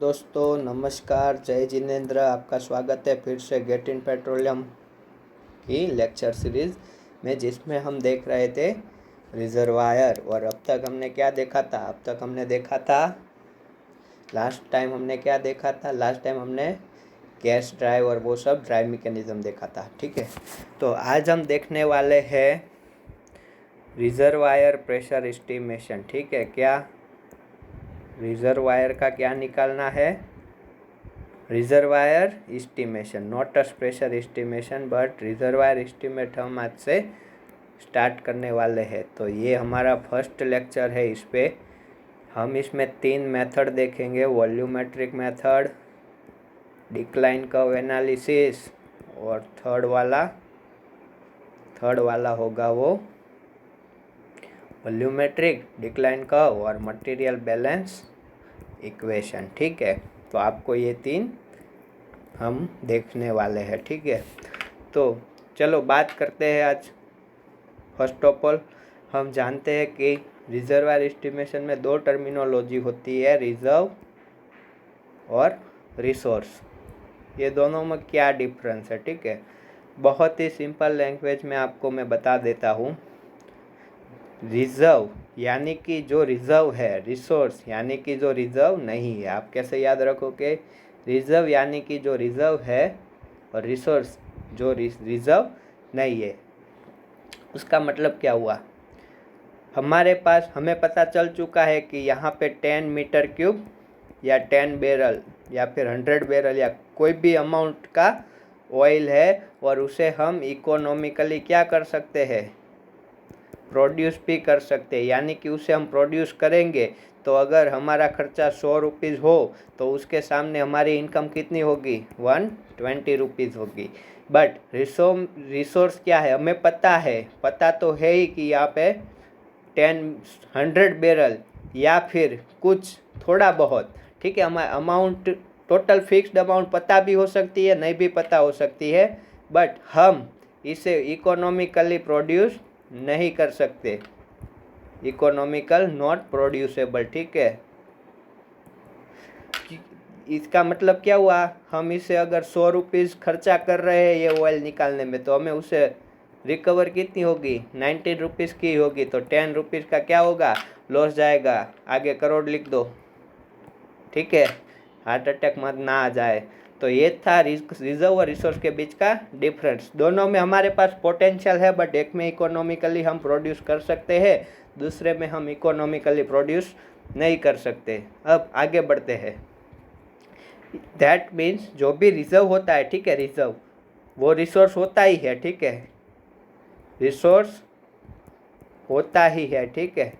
दोस्तों नमस्कार, जय जिनेंद्र। आपका स्वागत है फिर से गेट इन पेट्रोलियम की लेक्चर सीरीज़ में, जिसमें हम देख रहे थे रिजर्वायर। और अब तक हमने क्या देखा था? लास्ट टाइम हमने गैस ड्राइव और वो सब ड्राइव मैकेनिज्म देखा था। ठीक है, तो आज हम देखने वाले हैं रिजर्वायर प्रेशर एस्टिमेशन। ठीक है, क्या रिजर्वायर का क्या निकालना है? Reservoir estimation, not a pressure estimation but reservoir estimate हम आज से स्टार्ट करने वाले हैं। तो ये हमारा फर्स्ट लेक्चर है। इस पे हम इसमें 3 मेथड देखेंगे, volumetric method, decline curve analysis, और थर्ड वाला होगा वो वॉल्यूमेट्रिक, डिक्लाइन कर्व और मटेरियल बैलेंस इक्वेशन। ठीक है, तो आपको ये 3 हम देखने वाले हैं। ठीक है, तो चलो बात करते हैं आज। फर्स्ट ऑफ ऑल हम जानते हैं कि रिजर्वायर एस्टिमेशन में 2 टर्मिनोलॉजी होती है, रिजर्व और रिसोर्स। ये दोनों में क्या डिफरेंस है? ठीक है, बहुत ही सिंपल लैंग्वेज में आपको मैं बता देता हूँ। रिजर्व यानी कि जो रिजर्व है, रिसोर्स यानी कि जो रिजर्व नहीं है। आप कैसे याद रखोगे? रिजर्व यानी कि जो रिजर्व है और रिसोर्स जो रिजर्व नहीं है। उसका मतलब क्या हुआ? हमारे पास हमें पता चल चुका है कि यहाँ पे 10 मीटर क्यूब या 10 बैरल या फिर 100 बैरल या कोई भी अमाउंट का ऑयल है, और उसे हम इकोनॉमिकली क्या कर सकते हैं? प्रोड्यूस भी कर सकते हैं। यानी कि उसे हम प्रोड्यूस करेंगे तो अगर हमारा खर्चा 100 रुपीज़ हो तो उसके सामने हमारी इनकम कितनी होगी? 120 रुपीज़ होगी। बट रिसोर्स क्या है? हमें पता तो है ही कि यहाँ पे 100 बैरल या फिर कुछ थोड़ा बहुत। ठीक है, हमारा अमाउंट टोटल फिक्स्ड अमाउंट पता भी हो सकती है, नहीं भी पता हो सकती है, बट हम इसे इकोनॉमिकली प्रोड्यूस नहीं कर सकते। Economical not producible. ठीक है, इसका मतलब क्या हुआ? हम इसे अगर 100 रुपीज़ खर्चा कर रहे हैं ये ऑयल निकालने में, तो हमें उसे रिकवर कितनी होगी? 19 रुपीज़ की होगी। तो 10 रुपीज़ का क्या होगा? लॉस जाएगा। आगे करोड़ लिख दो। ठीक है, हार्ट अटैक मत ना आ जाए। तो ये था रिजर्व और रिसोर्स के बीच का डिफरेंस। दोनों में हमारे पास पोटेंशियल है, बट एक में इकोनॉमिकली हम प्रोड्यूस कर सकते हैं, दूसरे में हम इकोनॉमिकली प्रोड्यूस नहीं कर सकते। अब आगे बढ़ते हैं। दैट मीन्स जो भी रिजर्व होता है, ठीक है, रिजर्व वो रिसोर्स होता ही है। ठीक है, रिसोर्स होता ही है। ठीक है,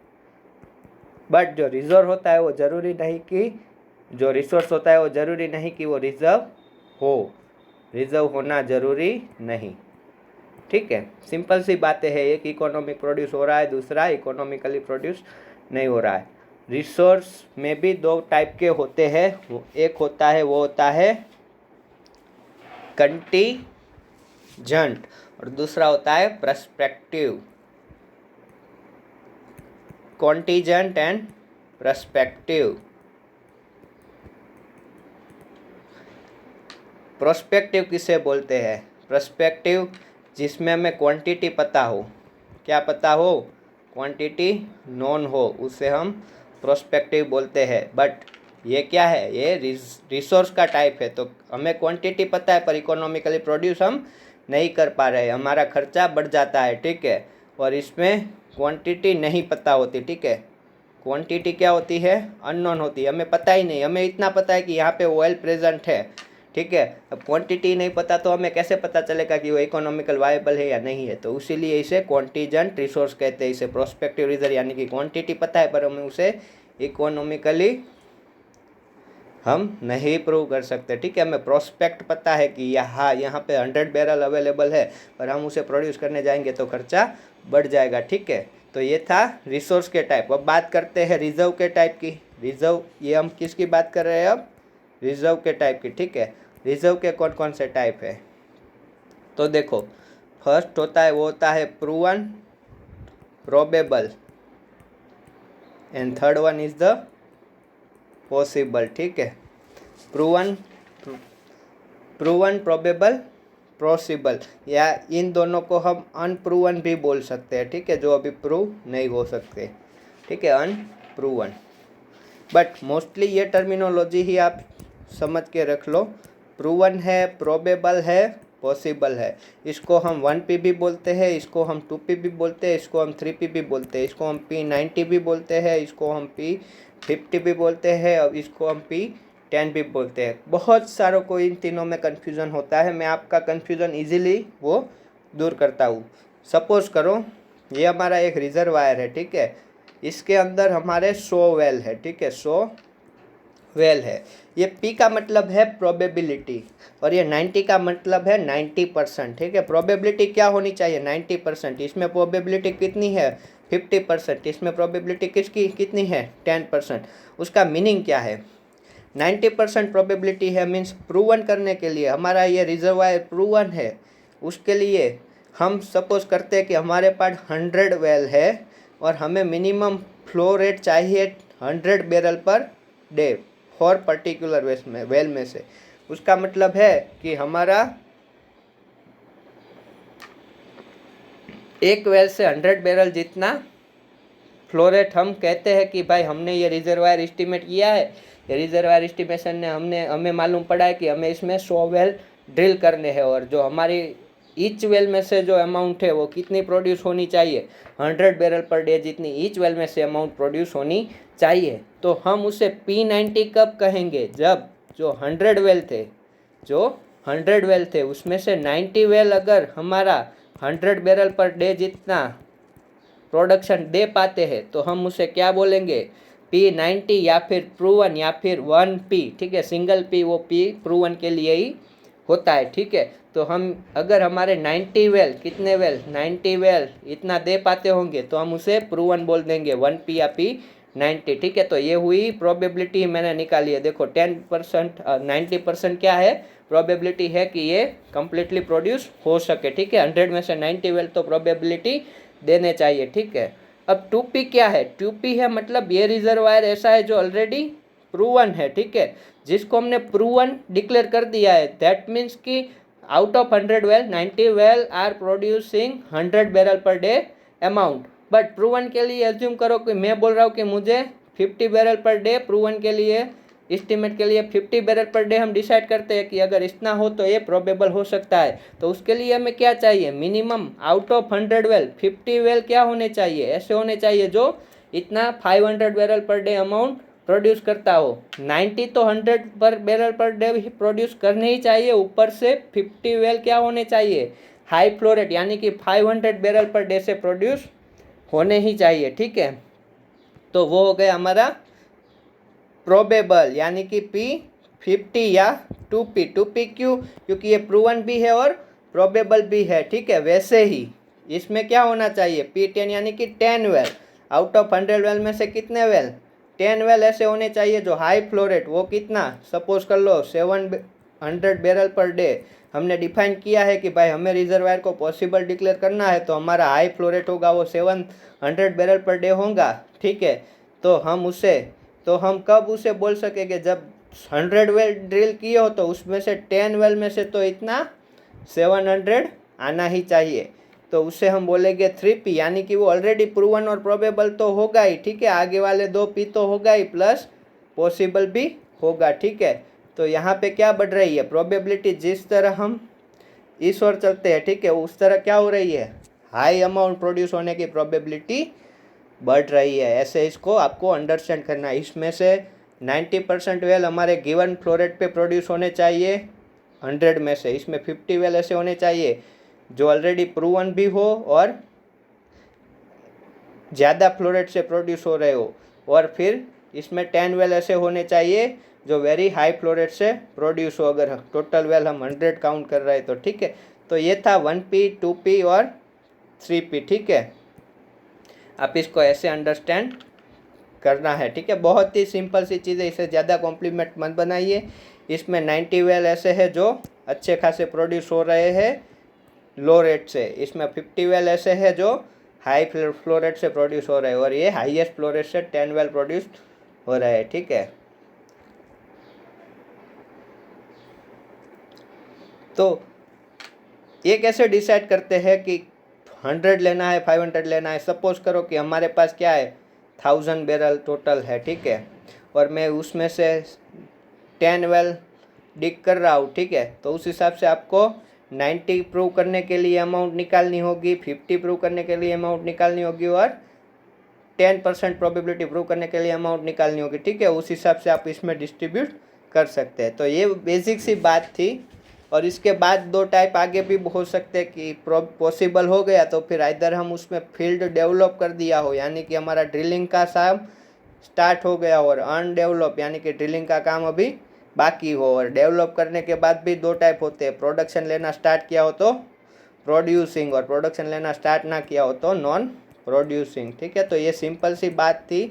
बट जो रिजर्व होता है वो ज़रूरी नहीं कि जो रिसोर्स होता है वो ज़रूरी नहीं कि वो रिजर्व हो। रिजर्व होना ज़रूरी नहीं। ठीक है, सिंपल सी बातें हैं। एक इकोनॉमिक प्रोड्यूस हो रहा है, दूसरा इकोनॉमिकली प्रोड्यूस नहीं हो रहा है। रिसोर्स में भी 2 टाइप के होते हैं। एक होता है कंटीजेंट और दूसरा होता है perspective. Contingent and perspective. Prospective किसे बोलते हैं? प्रोस्पेक्टिव जिसमें हमें क्वांटिटी पता हो। क्या पता हो? क्वांटिटी नोन हो, उसे हम प्रोस्पेक्टिव बोलते हैं। बट ये क्या है? ये रिसोर्स का टाइप है। तो हमें क्वांटिटी पता है पर इकोनॉमिकली प्रोड्यूस हम नहीं कर पा रहे, हमारा खर्चा बढ़ जाता है। ठीक है, और इसमें क्वांटिटी नहीं पता होती। ठीक है, क्वांटिटी क्या होती है? अननोन होती है, हमें पता ही नहीं। हमें इतना पता है कि यहाँ पे ऑयल प्रेजेंट है। ठीक है, अब क्वांटिटी नहीं पता तो हमें कैसे पता चलेगा कि वो इकोनॉमिकल वायबल है या नहीं है? तो इसीलिए इसे कॉन्टीजेंट रिसोर्स कहते हैं। इसे प्रोस्पेक्टिव रिजर्व यानी कि क्वांटिटी पता है पर हमें उसे इकोनॉमिकली हम नहीं प्रूव कर सकते। ठीक है, हमें प्रोस्पेक्ट पता है कि यहाँ पे 100 बैरल अवेलेबल है, पर हम उसे प्रोड्यूस करने जाएंगे तो खर्चा बढ़ जाएगा। ठीक है, तो ये था रिसोर्स के टाइप। अब बात करते हैं रिजर्व के टाइप की। रिजर्व, ये हम किसकी बात कर रहे हैं अब? रिजर्व के टाइप की। ठीक है, रिजर्व के कौन कौन से टाइप है? तो देखो, फर्स्ट होता है proven, probable, and third one is the possible. ठीक है, प्रूवन, प्रूवन, प्रोबेबल, पॉसिबल, या इन दोनों को हम अनप्रूवन भी बोल सकते हैं, ठीक है, जो अभी प्रूव नहीं हो सकते, ठीक है, अनप्रूवन। बट मोस्टली ये टर्मिनोलॉजी ही आप समझ के रख लो, प्रूवन है, प्रोबेबल है, पॉसिबल है। इसको हम 1P भी बोलते हैं, इसको हम 2P भी बोलते हैं, इसको हम 3P भी बोलते हैं, इसको हम P90 भी बोलते हैं, इसको हम P50 भी बोलते हैं, और इसको हम P10 भी बोलते हैं। बहुत सारों को इन तीनों में कन्फ्यूज़न होता है, मैं आपका कन्फ्यूज़न ईजिली वो दूर करता हूँ। सपोज़ करो ये हमारा एक रिजर्वायर है, ठीक है, इसके अंदर हमारे 100 वेल है, ठीक है, 100 वेल है। ये P का मतलब है प्रोबेबिलिटी, और ये 90 का मतलब है 90%, ठीक है। प्रोबेबिलिटी क्या होनी चाहिए? 90%। इसमें प्रोबेबिलिटी कितनी है? 50%। इसमें प्रोबेबिलिटी किसकी कितनी है? 10%। उसका मीनिंग क्या है? 90% प्रोबेबिलिटी है, मीन्स प्रूवन करने के लिए हमारा ये रिजर्वायर प्रूवन है, उसके लिए हम सपोज करते हैं कि हमारे पास 100 वेल है और हमें मिनिमम फ्लो रेट चाहिए 100 barrel per day for particular well में से। उसका मतलब है कि हमारा एक वेल से 100 बैरल जितना फ्लो रेट हम कहते हैं कि भाई हमने ये रिजर्वायर एस्टिमेट किया है, ये रिजर्वायर एस्टिमेशन ने हमें मालूम पड़ा है कि हमें इसमें 100 वेल ड्रिल करने हैं, और जो हमारी ईच वेल में से जो अमाउंट है वो कितनी प्रोड्यूस होनी चाहिए? 100 बैरल पर डे जितनी ईच वेल में से अमाउंट प्रोड्यूस होनी चाहिए। तो हम उसे P90 कब कहेंगे? जब जो 100 वेल थे, जो 100 वेल थे उसमें से 90 वेल अगर हमारा 100 बैरल पर डे जितना प्रोडक्शन दे पाते हैं तो हम उसे क्या बोलेंगे? P90, या फिर प्रूवन, या फिर 1P, ठीक है, सिंगल P वो P प्रूवन के लिए ही होता है, ठीक है। तो हम अगर हमारे 90 वेल, कितने वेल? 90 वेल इतना दे पाते होंगे तो हम उसे प्रूवन बोल देंगे, 1P या P90, ठीक है। तो ये हुई प्रोबेबिलिटी मैंने निकाली है। देखो 10%, 90% क्या है? प्रोबेबिलिटी है कि ये कम्प्लीटली प्रोड्यूस हो सके, ठीक है। 100 में से 90 वेल तो प्रोबेबिलिटी देने चाहिए, ठीक है। अब 2P क्या है? 2P है मतलब ये रिजर्वायर ऐसा है जो ऑलरेडी प्रूवन है, ठीक है, जिसको हमने प्रूवन डिक्लेयर कर दिया है। दैट मीन्स कि out of 100 well 90 well are producing 100 barrel per day amount. But proven के लिए एज्यूम करो कि मैं बोल रहा हूँ कि मुझे 50 बैरल पर डे, प्रूवन के लिए एस्टिमेट के लिए 50 बैरल पर डे हम डिसाइड करते हैं कि अगर इतना हो तो ये प्रोबेबल हो सकता है। तो उसके लिए हमें क्या चाहिए? Minimum out of 100 well 50 well क्या होने चाहिए? ऐसे होने चाहिए जो इतना 500 barrel per day amount produce करता हो। 90 तो 100 पर बैरल पर डे प्रोड्यूस करने ही चाहिए, ऊपर से 50 वेल क्या होने चाहिए? हाई फ्लो रेट, यानी कि 500 बैरल पर डे से प्रोड्यूस होने ही चाहिए, ठीक है। तो वो हो गया हमारा प्रोबेबल, यानी कि P50 या 2P। 2P क्यों? क्योंकि ये प्रूवन भी है और प्रोबेबल भी है, ठीक है। वैसे ही इसमें क्या होना चाहिए? P10, यानी कि 10 वेल। आउट ऑफ 100 वेल में से कितने वेल? 10 वेल ऐसे होने चाहिए जो हाई फ्लो रेट, वो कितना? सपोज कर लो 700 बैरल पर डे। हमने डिफाइन किया है कि भाई हमें रिजर्वायर को पॉसिबल डिक्लेयर करना है, तो हमारा हाई फ्लो रेट होगा वो 700 बैरल पर डे होगा, ठीक है। तो हम कब उसे बोल सकेंगे? जब 100 वेल ड्रिल किए हो तो उसमें से 10 वेल में से तो इतना 700 आना ही चाहिए, तो उसे हम बोलेंगे 3P, यानी कि वो ऑलरेडी प्रूवन और प्रोबेबल तो होगा ही, ठीक है। आगे वाले 2P तो होगा ही, प्लस पॉसिबल भी होगा, ठीक है। तो यहाँ पे क्या बढ़ रही है? प्रोबेबिलिटी जिस तरह हम इस ओर चलते हैं, ठीक है, उस तरह क्या हो रही है? हाई अमाउंट प्रोड्यूस होने की प्रोबेबिलिटी बढ़ रही है। ऐसे इसको आपको अंडरस्टैंड करना है। इसमें से 90% वेल हमारे गिवन फ्लो रेट पे प्रोड्यूस होने चाहिए 100 में से। इसमें 50 वेल ऐसे होने चाहिए जो ऑलरेडी प्रूवन भी हो और ज़्यादा फ्लो रेट से प्रोड्यूस हो रहे हो, और फिर इसमें 10 वेल ऐसे होने चाहिए जो वेरी हाई फ्लो रेट से प्रोड्यूस हो, अगर टोटल वेल हम 100 काउंट कर रहे हैं तो, ठीक है। तो ये था 1P, 2P और 3P, ठीक है। आप इसको ऐसे अंडरस्टैंड करना है, ठीक है। बहुत ही सिंपल सी चीज़ है, इसे ज़्यादा कॉम्प्लीमेंट मत बनाइए। इसमें 90 वेल ऐसे है जो अच्छे खासे प्रोड्यूस हो रहे हैं लो रेट से। इसमें 50 वेल ऐसे है जो हाई फ्लो रेट से प्रोड्यूस हो रहे हैं, और ये हाईएस्ट फ्लो रेट से 10 वेल प्रोड्यूस हो रहे हैं, ठीक है। तो ये कैसे डिसाइड करते हैं कि 100 लेना है 500 लेना है। सपोज करो कि हमारे पास क्या है 1000 बैरल टोटल है, ठीक है, और मैं उसमें से 10 वेल डिग कर रहा हूँ, ठीक है। तो उस हिसाब से आपको 90 प्रूव करने के लिए अमाउंट निकालनी होगी, 50 प्रूव करने के लिए अमाउंट निकालनी होगी और 10% प्रोबेबिलिटी प्रूव करने के लिए अमाउंट निकालनी होगी, ठीक है। उस हिसाब से आप इसमें डिस्ट्रीब्यूट कर सकते हैं। तो ये बेसिक सी बात थी। और इसके बाद दो टाइप आगे भी हो सकते हैं कि पॉसिबल हो गया तो फिर इधर हम उसमें फील्ड डेवलप कर दिया हो, यानी कि हमारा ड्रिलिंग का काम स्टार्ट हो गया हो, और अनडेवलप यानी कि ड्रिलिंग का काम अभी बाकी हो। और डेवलप करने के बाद भी दो टाइप होते हैं, प्रोडक्शन लेना स्टार्ट किया हो तो प्रोड्यूसिंग, और प्रोडक्शन लेना स्टार्ट ना किया हो तो नॉन प्रोड्यूसिंग, ठीक है। तो ये सिंपल सी बात थी,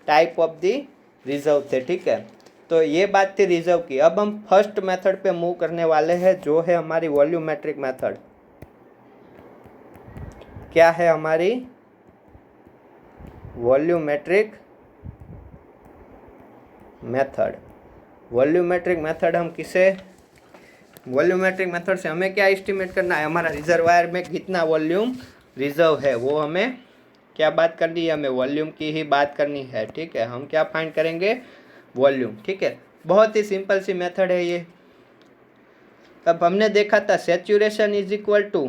टाइप ऑफ द रिजर्व थे, ठीक है। तो ये बात थी रिजर्व की। अब हम फर्स्ट मेथड पे मूव करने वाले हैं, जो है हमारी वॉल्यूमेट्रिक मेथड। क्या है हमारी वॉल्यूमेट्रिक मेथड। वॉल्यूमेट्रिक मेथड हम किसे, वॉल्यूमेट्रिक मेथड से हमें क्या एस्टिमेट करना है, हमारा रिजर्वायर में कितना वॉल्यूम रिजर्व है, वो हमें क्या बात करनी है, हमें वॉल्यूम की ही बात करनी है, ठीक है। हम क्या फाइंड करेंगे, वॉल्यूम, ठीक है। बहुत ही सिंपल सी मेथड है ये। अब हमने देखा था सैचुरेशन इज इक्वल टू,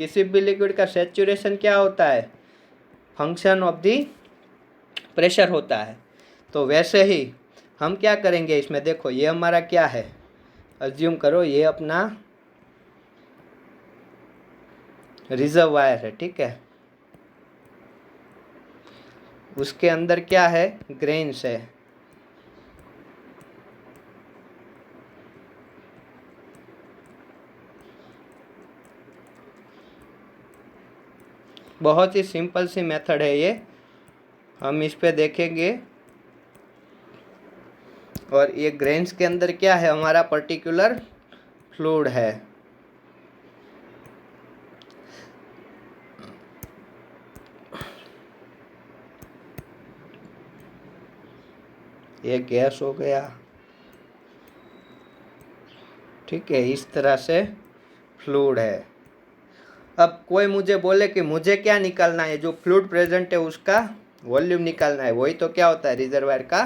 किसी भी लिक्विड का सैचुरेशन क्या होता है, फंक्शन ऑफ द प्रेशर होता है। तो वैसे ही हम क्या करेंगे इसमें, देखो ये हमारा क्या है, अज्यूम करो ये अपना रिजर्वायर है, ठीक है। उसके अंदर क्या है, ग्रेन्स है, बहुत ही सिंपल सी मेथड है ये, हम इस पे देखेंगे। और ये ग्रेन्स के अंदर क्या है, हमारा पर्टिकुलर फ्लूइड है, ये गैस हो गया, ठीक है। इस तरह से फ्लूइड है। अब कोई मुझे बोले कि मुझे क्या निकालना है, जो फ्लूइड प्रेजेंट है उसका वॉल्यूम निकालना है, वही तो क्या होता है रिजर्वायर का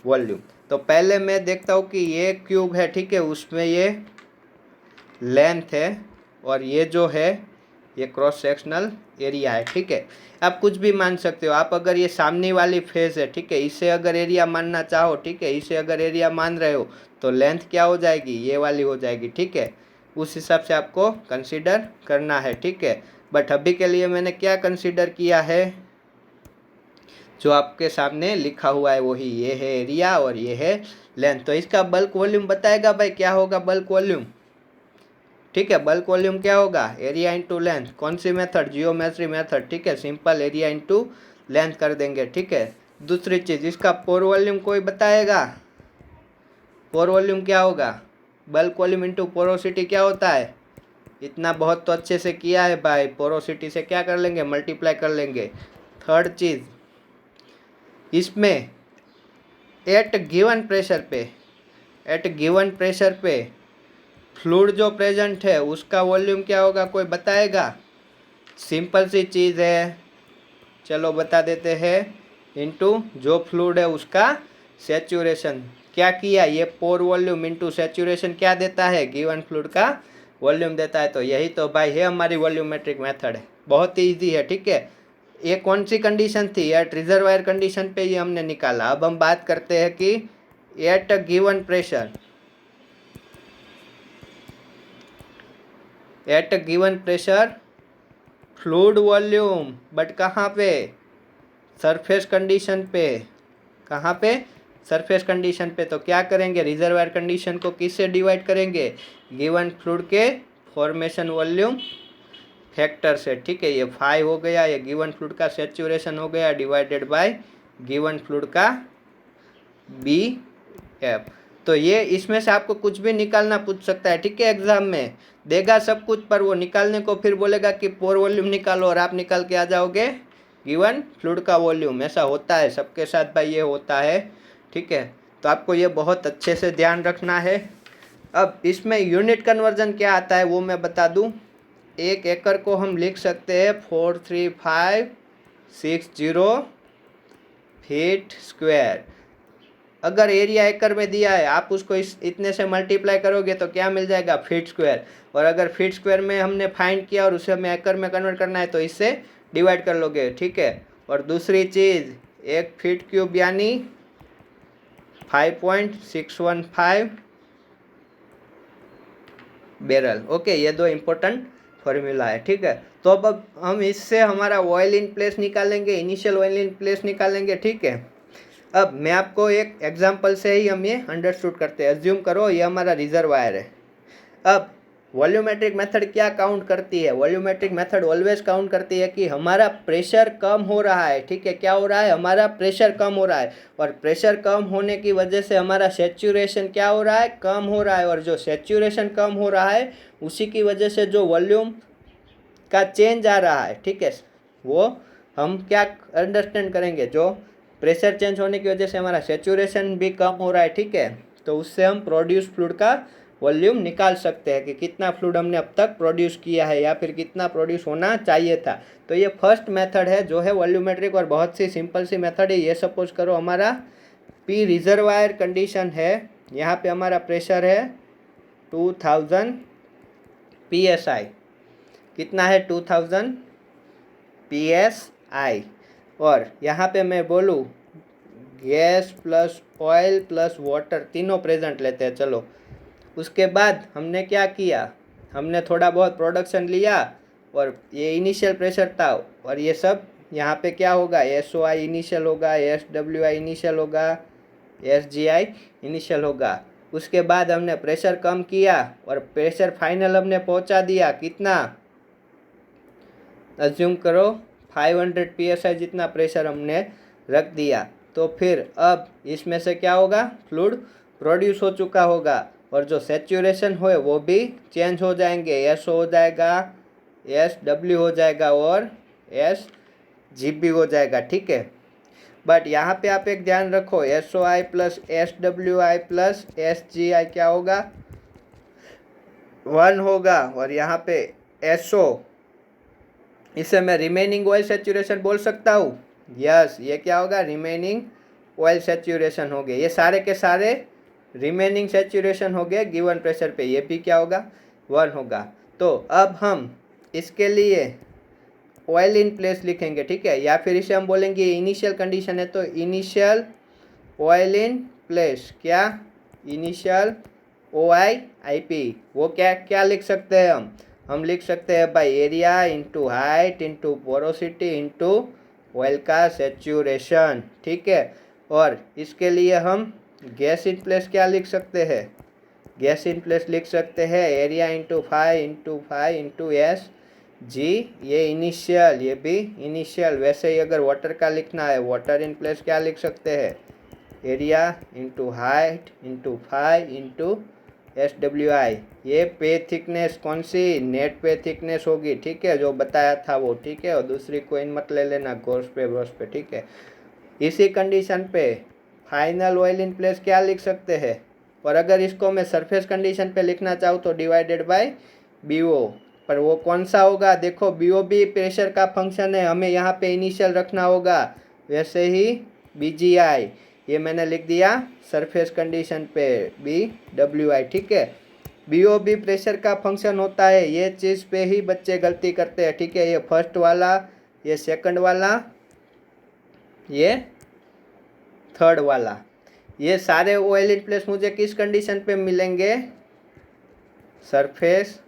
वॉल्यूम। तो पहले मैं देखता हूँ कि ये क्यूब है, ठीक है, उसमें ये लेंथ है और ये जो है ये क्रॉस सेक्शनल एरिया है, ठीक है। आप कुछ भी मान सकते हो, आप अगर ये सामने वाली फेस है, ठीक है, इसे अगर एरिया मानना चाहो, ठीक है, इसे अगर एरिया मान रहे हो तो लेंथ क्या हो जाएगी, ये वाली हो जाएगी, ठीक है। उस हिसाब से आपको कंसीडर करना है, ठीक है। बट अभी के लिए मैंने क्या कंसीडर किया है, जो आपके सामने लिखा हुआ है वही, ये है एरिया और ये है लेंथ। तो इसका बल्क वॉल्यूम बताएगा भाई क्या होगा बल्क वॉल्यूम, ठीक है। बल्क वॉल्यूम क्या होगा, एरिया इंटू लेंथ। कौन सी मेथड, जियोमेट्री मेथड, ठीक है, सिंपल एरिया इंटू लेंथ कर देंगे, ठीक है। दूसरी चीज़, इसका पोर वॉल्यूम कोई बताएगा, पोर वॉल्यूम क्या होगा, बल्क वॉल्यूम इंटू पोरोसिटी क्या होता है। इतना बहुत तो अच्छे से किया है भाई, पोरोसिटी से क्या कर लेंगे, मल्टीप्लाई कर लेंगे। थर्ड चीज़, इसमें एट गिवन प्रेशर पे फ्लूइड जो प्रेजेंट है उसका वॉल्यूम क्या होगा, कोई बताएगा। सिंपल सी चीज़ है, चलो बता देते हैं, इनटू जो फ्लूइड है उसका सैचुरेशन। क्या किया, ये पोर वॉल्यूम इनटू सैचुरेशन क्या देता है, गिवन फ्लूइड का वॉल्यूम देता है। तो यही तो भाई है हमारी वॉल्यूमेट्रिक मेथड है, बहुत ही ईजी है, ठीक है। ये कौन सी कंडीशन थी, एट रिजर्वायर कंडीशन पे ये हमने निकाला। अब हम बात करते हैं कि at given pressure fluid volume, but कहाँ पे, सरफेस कंडीशन पे। कहाँ पे, सरफेस कंडीशन पे। तो क्या करेंगे, रिजर्वायर कंडीशन को किससे डिवाइड करेंगे, गिवन फ्लूइड के फॉर्मेशन वॉल्यूम फैक्टर से, ठीक है। ये 5 हो गया, ये गिवन फ्लूइड का सैचुरेशन हो गया, डिवाइडेड बाय गिवन फ्लूइड का BF। तो ये इसमें से आपको कुछ भी निकालना पूछ सकता है, ठीक है, एग्जाम में देगा सब कुछ, पर वो निकालने को फिर बोलेगा कि पोर वॉल्यूम निकालो, और आप निकाल के आ जाओगे गिवन फ्लूइड का वॉल्यूम। ऐसा होता है सबके साथ भाई, ये होता है, ठीक है। तो आपको ये बहुत अच्छे से ध्यान रखना है। अब इसमें यूनिट कन्वर्जन क्या आता है वो मैं बता दूं। 1 एकड़ को हम लिख सकते हैं 43560 फीट स्क्वायर। अगर एरिया एकड़ में दिया है, आप उसको इतने से मल्टीप्लाई करोगे तो क्या मिल जाएगा, फीट स्क्वायर। और अगर फीट स्क्वायर में हमने फाइंड किया और उसे हमें एकड़ में कन्वर्ट करना है तो इससे डिवाइड कर लोगे, ठीक है। और दूसरी चीज़, 1 फीट क्यूब यानी 5.615 बैरल। ओके, ये 2 इम्पोर्टेंट फॉर्मूला है, ठीक है। तो अब हम इससे हमारा ऑयल इन प्लेस निकालेंगे, इनिशियल ऑयल इन प्लेस निकालेंगे, ठीक है। अब मैं आपको एक एग्जांपल से ही हम ये अंडरस्टूड करते हैं। एज्यूम करो ये हमारा रिजर्वायर है। अब वॉल्यूमेट्रिक मेथड क्या काउंट करती है, वॉल्यूमेट्रिक मेथड ऑलवेज काउंट करती है कि हमारा प्रेशर कम हो रहा है, ठीक है। क्या हो रहा है, हमारा प्रेशर कम हो रहा है। और प्रेशर कम होने की वजह से हमारा सैचुरेशन क्या हो रहा है, कम हो रहा है। और जो सैचुरेशन कम हो रहा है उसी की वजह से जो वॉल्यूम का चेंज आ रहा है, ठीक है, वो हम क्या अंडरस्टैंड करेंगे, जो प्रेशर चेंज होने की वजह से हमारा सैचुरेशन भी कम हो रहा है, ठीक है। तो उससे हम प्रोड्यूस फ्लूइड का वॉल्यूम निकाल सकते हैं कि कितना फ्लूइड हमने अब तक प्रोड्यूस किया है या फिर कितना प्रोड्यूस होना चाहिए था। तो ये फर्स्ट मेथड है जो है वॉल्यूमेट्रिक, और बहुत सी सिंपल सी मेथड है। ये सपोज करो हमारा पी रिजर्वायर कंडीशन है, यहाँ पे हमारा प्रेशर है 2000 PSI। कितना है, 2000 PSI। और यहाँ पे मैं बोलूँ gas plus oil plus water तीनों प्रेजेंट लेते हैं, चलो। उसके बाद हमने क्या किया, हमने थोड़ा बहुत प्रोडक्शन लिया और ये इनिशियल प्रेशर था। और ये सब यहाँ पे क्या होगा, SOI इनिशियल होगा, SWI इनिशियल होगा, SGI इनिशियल होगा। उसके बाद हमने प्रेशर कम किया और प्रेशर फाइनल हमने पहुँचा दिया, कितना, अज्यूम करो 500 PSI जितना प्रेशर हमने रख दिया। तो फिर अब इसमें से क्या होगा, फ्लूइड प्रोड्यूस हो चुका होगा और जो सैचुरेशन हो वो भी चेंज हो जाएंगे, SO हो जाएगा, SW हो जाएगा और SGB हो जाएगा, ठीक है। बट यहाँ पे आप एक ध्यान रखो, SOI plus SWI plus SGI क्या होगा, 1 होगा। और यहाँ पे SO, इसे मैं रिमेनिंग ऑयल सैचुरेशन बोल सकता हूँ, यस, ये क्या होगा, रिमेनिंग ऑयल सैचुरेशन हो गए। ये सारे के सारे रिमेनिंग सैचुरेशन हो गए गिवन प्रेशर पे, ये भी क्या होगा, 1 होगा। तो अब हम इसके लिए ऑयल इन प्लेस लिखेंगे, ठीक है, या फिर इसे हम बोलेंगे इनिशियल कंडीशन है तो इनिशियल ऑयल इन प्लेस, क्या, इनिशियल OIIP। वो क्या क्या लिख सकते हैं हम लिख सकते हैं भाई area into height into porosity into oil का सैचुरेशन, ठीक है। और इसके लिए हम गैस इन प्लेस क्या लिख सकते हैं, गैस इन प्लेस लिख सकते हैं एरिया इंटू 5 इंटू SG, ये इनिशियल, ये भी इनिशियल। वैसे ही अगर वाटर का लिखना है, वाटर इन प्लेस क्या लिख सकते हैं, area into height into 5 into SWI। ये पे थिकनेस कौन सी, नेट पे थिकनेस होगी, ठीक है, जो बताया था वो, ठीक है। और दूसरी कोई मत ले लेना गोर्स पे, ठीक है। इसी कंडीशन पे फाइनल ऑयल इन प्लेस क्या लिख सकते हैं। और अगर इसको मैं सरफेस कंडीशन पे लिखना चाहूँ तो डिवाइडेड बाय BO। पर वो कौन सा होगा, देखो BO भी प्रेशर का फंक्शन है, हमें यहाँ पे इनिशियल रखना होगा। वैसे ही BGI, ये मैंने लिख दिया सरफेस कंडीशन पे BWI, ठीक है। BO भी प्रेशर का फंक्शन होता है, ये चीज़ पे ही बच्चे गलती करते हैं, ठीक है। ये फर्स्ट वाला, ये सेकंड वाला, ये थर्ड वाला, ये सारे ऑयल इन प्लेस मुझे किस कंडीशन पे मिलेंगे, सरफेस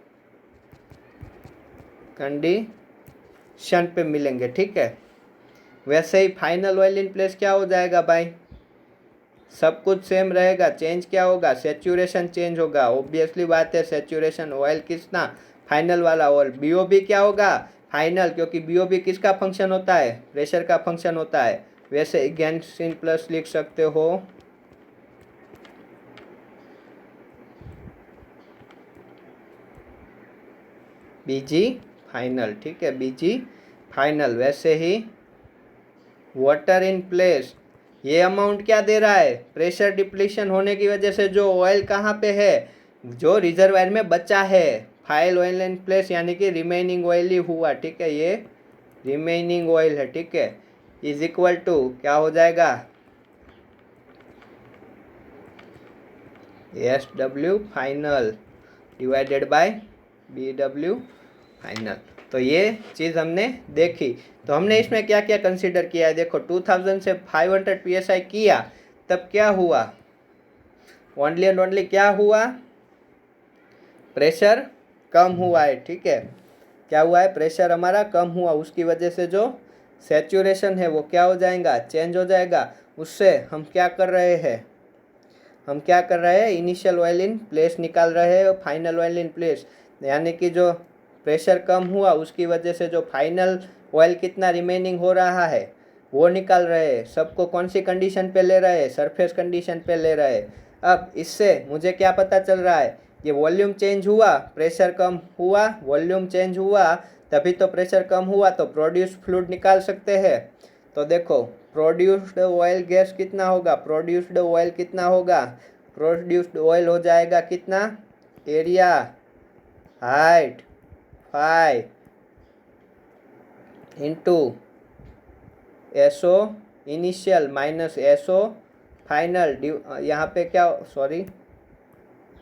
कंडीशन पे मिलेंगे, ठीक है। वैसे ही फाइनल ऑयल इन प्लेस क्या हो जाएगा भाई, सब कुछ सेम रहेगा, चेंज क्या होगा, सैचुरेशन चेंज होगा, ऑब्वियसली बात है। सैचुरेशन ऑयल किसना, फाइनल वाला। और BO भी क्या होगा, फाइनल, क्योंकि BO भी किसका फंक्शन होता है, प्रेशर का फंक्शन होता है। वैसे गैस इन प्लस लिख सकते हो BG फाइनल, ठीक है, BG फाइनल। वैसे ही वाटर इन प्लेस, ये अमाउंट क्या दे रहा है, प्रेशर डिप्लीशन होने की वजह से जो ऑयल कहाँ पे है, जो रिजर्वायर में बचा है, फाइल ऑयल इन प्लेस यानी कि रिमेनिंग ऑयल ही हुआ, ठीक है, ये रिमेनिंग ऑयल है, ठीक है, इज इक्वल टू क्या हो जाएगा, S W final divided by B W final. तो ये चीज़ हमने देखी। तो हमने इसमें क्या क्या कंसीडर किया है, देखो 2000 से 500 psi किया तब क्या हुआ, ओनली एंड ओनली क्या हुआ, प्रेशर कम हुआ है, ठीक है, क्या हुआ है, प्रेशर हमारा कम हुआ, उसकी वजह से जो सैचुरेशन है वो क्या हो जाएगा, चेंज हो जाएगा। उससे हम क्या कर रहे हैं, हम क्या कर रहे हैं, इनिशियल ऑयल इन प्लेस निकाल रहे हैं और फाइनल ऑयल इन प्लेस, यानी कि जो प्रेशर कम हुआ उसकी वजह से जो फाइनल ऑयल कितना रिमेनिंग हो रहा है वो निकाल रहे हैं। सबको कौन सी कंडीशन पे ले रहे हैं, सरफेस कंडीशन पे ले रहे हैं। अब इससे मुझे क्या पता चल रहा है, ये वॉल्यूम चेंज हुआ, प्रेशर कम हुआ, वॉल्यूम चेंज हुआ, तभी तो प्रेशर कम हुआ, तो प्रोड्यूस फ्लूइड निकाल सकते हैं। तो देखो प्रोड्यूस्ड ऑयल गैस कितना होगा, प्रोड्यूस्ड ऑयल कितना होगा, प्रोड्यूस्ड ऑयल हो जाएगा कितना, area height phi into SO initial minus SO final, यहाँ पे क्या, सॉरी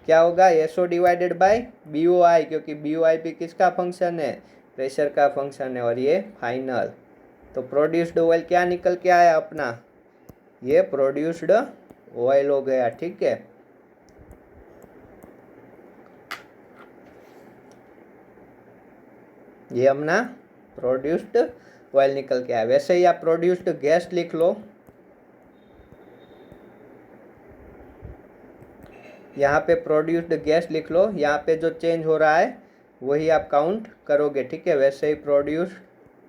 क्या होगा, SO divided by B O I, क्योंकि बी ओ आई भी किसका फंक्शन है, प्रेशर का फंक्शन है, और ये फाइनल। तो प्रोड्यूस्ड ऑयल क्या निकल के आया अपना, ये प्रोड्यूस्ड ऑयल हो गया, ठीक है। ये अपना प्रोड्यूस्ड ऑयल निकल के आया। वैसे ही आप प्रोड्यूस्ड गैस लिख लो, यहाँ पे प्रोड्यूस्ड गैस लिख लो, यहाँ पे जो चेंज हो रहा है वही आप काउंट करोगे, ठीक है। वैसे ही प्रोड्यूस्ड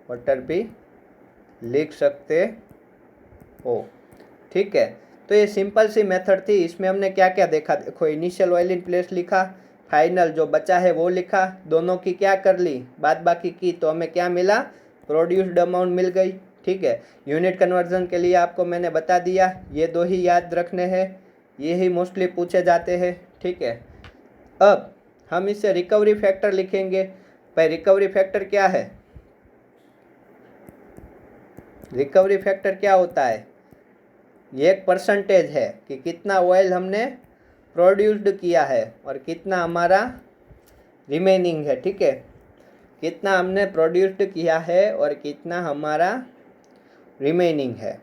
वाटर भी लिख सकते हो, ठीक है। तो ये सिंपल सी मेथड थी। इसमें हमने क्या क्या देखा, देखो इनिशियल ऑयल इन प्लेस लिखा, फाइनल जो बचा है वो लिखा, दोनों की क्या कर ली, बाद बाकी की, तो हमें क्या मिला, प्रोड्यूस्ड अमाउंट मिल गई, ठीक है। यूनिट कन्वर्जन के लिए आपको मैंने बता दिया, ये दो ही याद रखने हैं, ये ही मोस्टली पूछे जाते हैं, ठीक है। अब हम इससे रिकवरी फैक्टर लिखेंगे। भाई रिकवरी फैक्टर क्या है, रिकवरी फैक्टर क्या होता है, ये एक परसेंटेज है कि कितना ऑयल हमने प्रोड्यूस्ड किया है और कितना हमारा रिमेनिंग है, ठीक है। कितना हमने प्रोड्यूस्ड किया है और कितना हमारा रिमेनिंग है,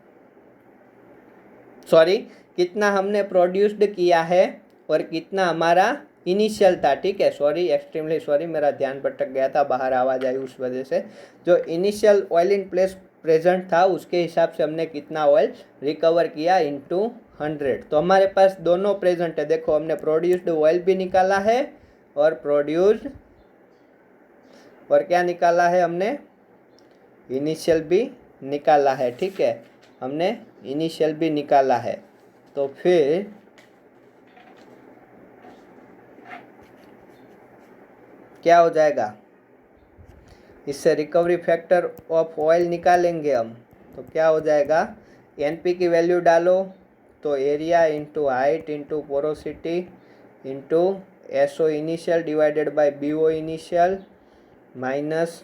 सॉरी कितना हमने प्रोड्यूस्ड किया है और कितना हमारा इनिशियल था, ठीक है। सॉरी, एक्सट्रीमली सॉरी, मेरा ध्यान भटक गया था, बाहर आवाज़ आई उस वजह से। जो initial oil in place present था उसके हिसाब से हमने कितना ऑयल रिकवर किया इनटू 100। तो हमारे पास दोनों प्रेजेंट है, देखो हमने प्रोड्यूस्ड ऑयल भी निकाला है और प्रोड्यूस्ड और क्या निकाला है हमने, इनिशियल भी निकाला है, ठीक है, हमने इनिशियल भी निकाला है। तो फिर क्या हो जाएगा, इससे रिकवरी फैक्टर ऑफ ऑयल निकालेंगे हम, तो क्या हो जाएगा, एनपी की वैल्यू डालो तो area into height into porosity into SO initial divided by BO initial minus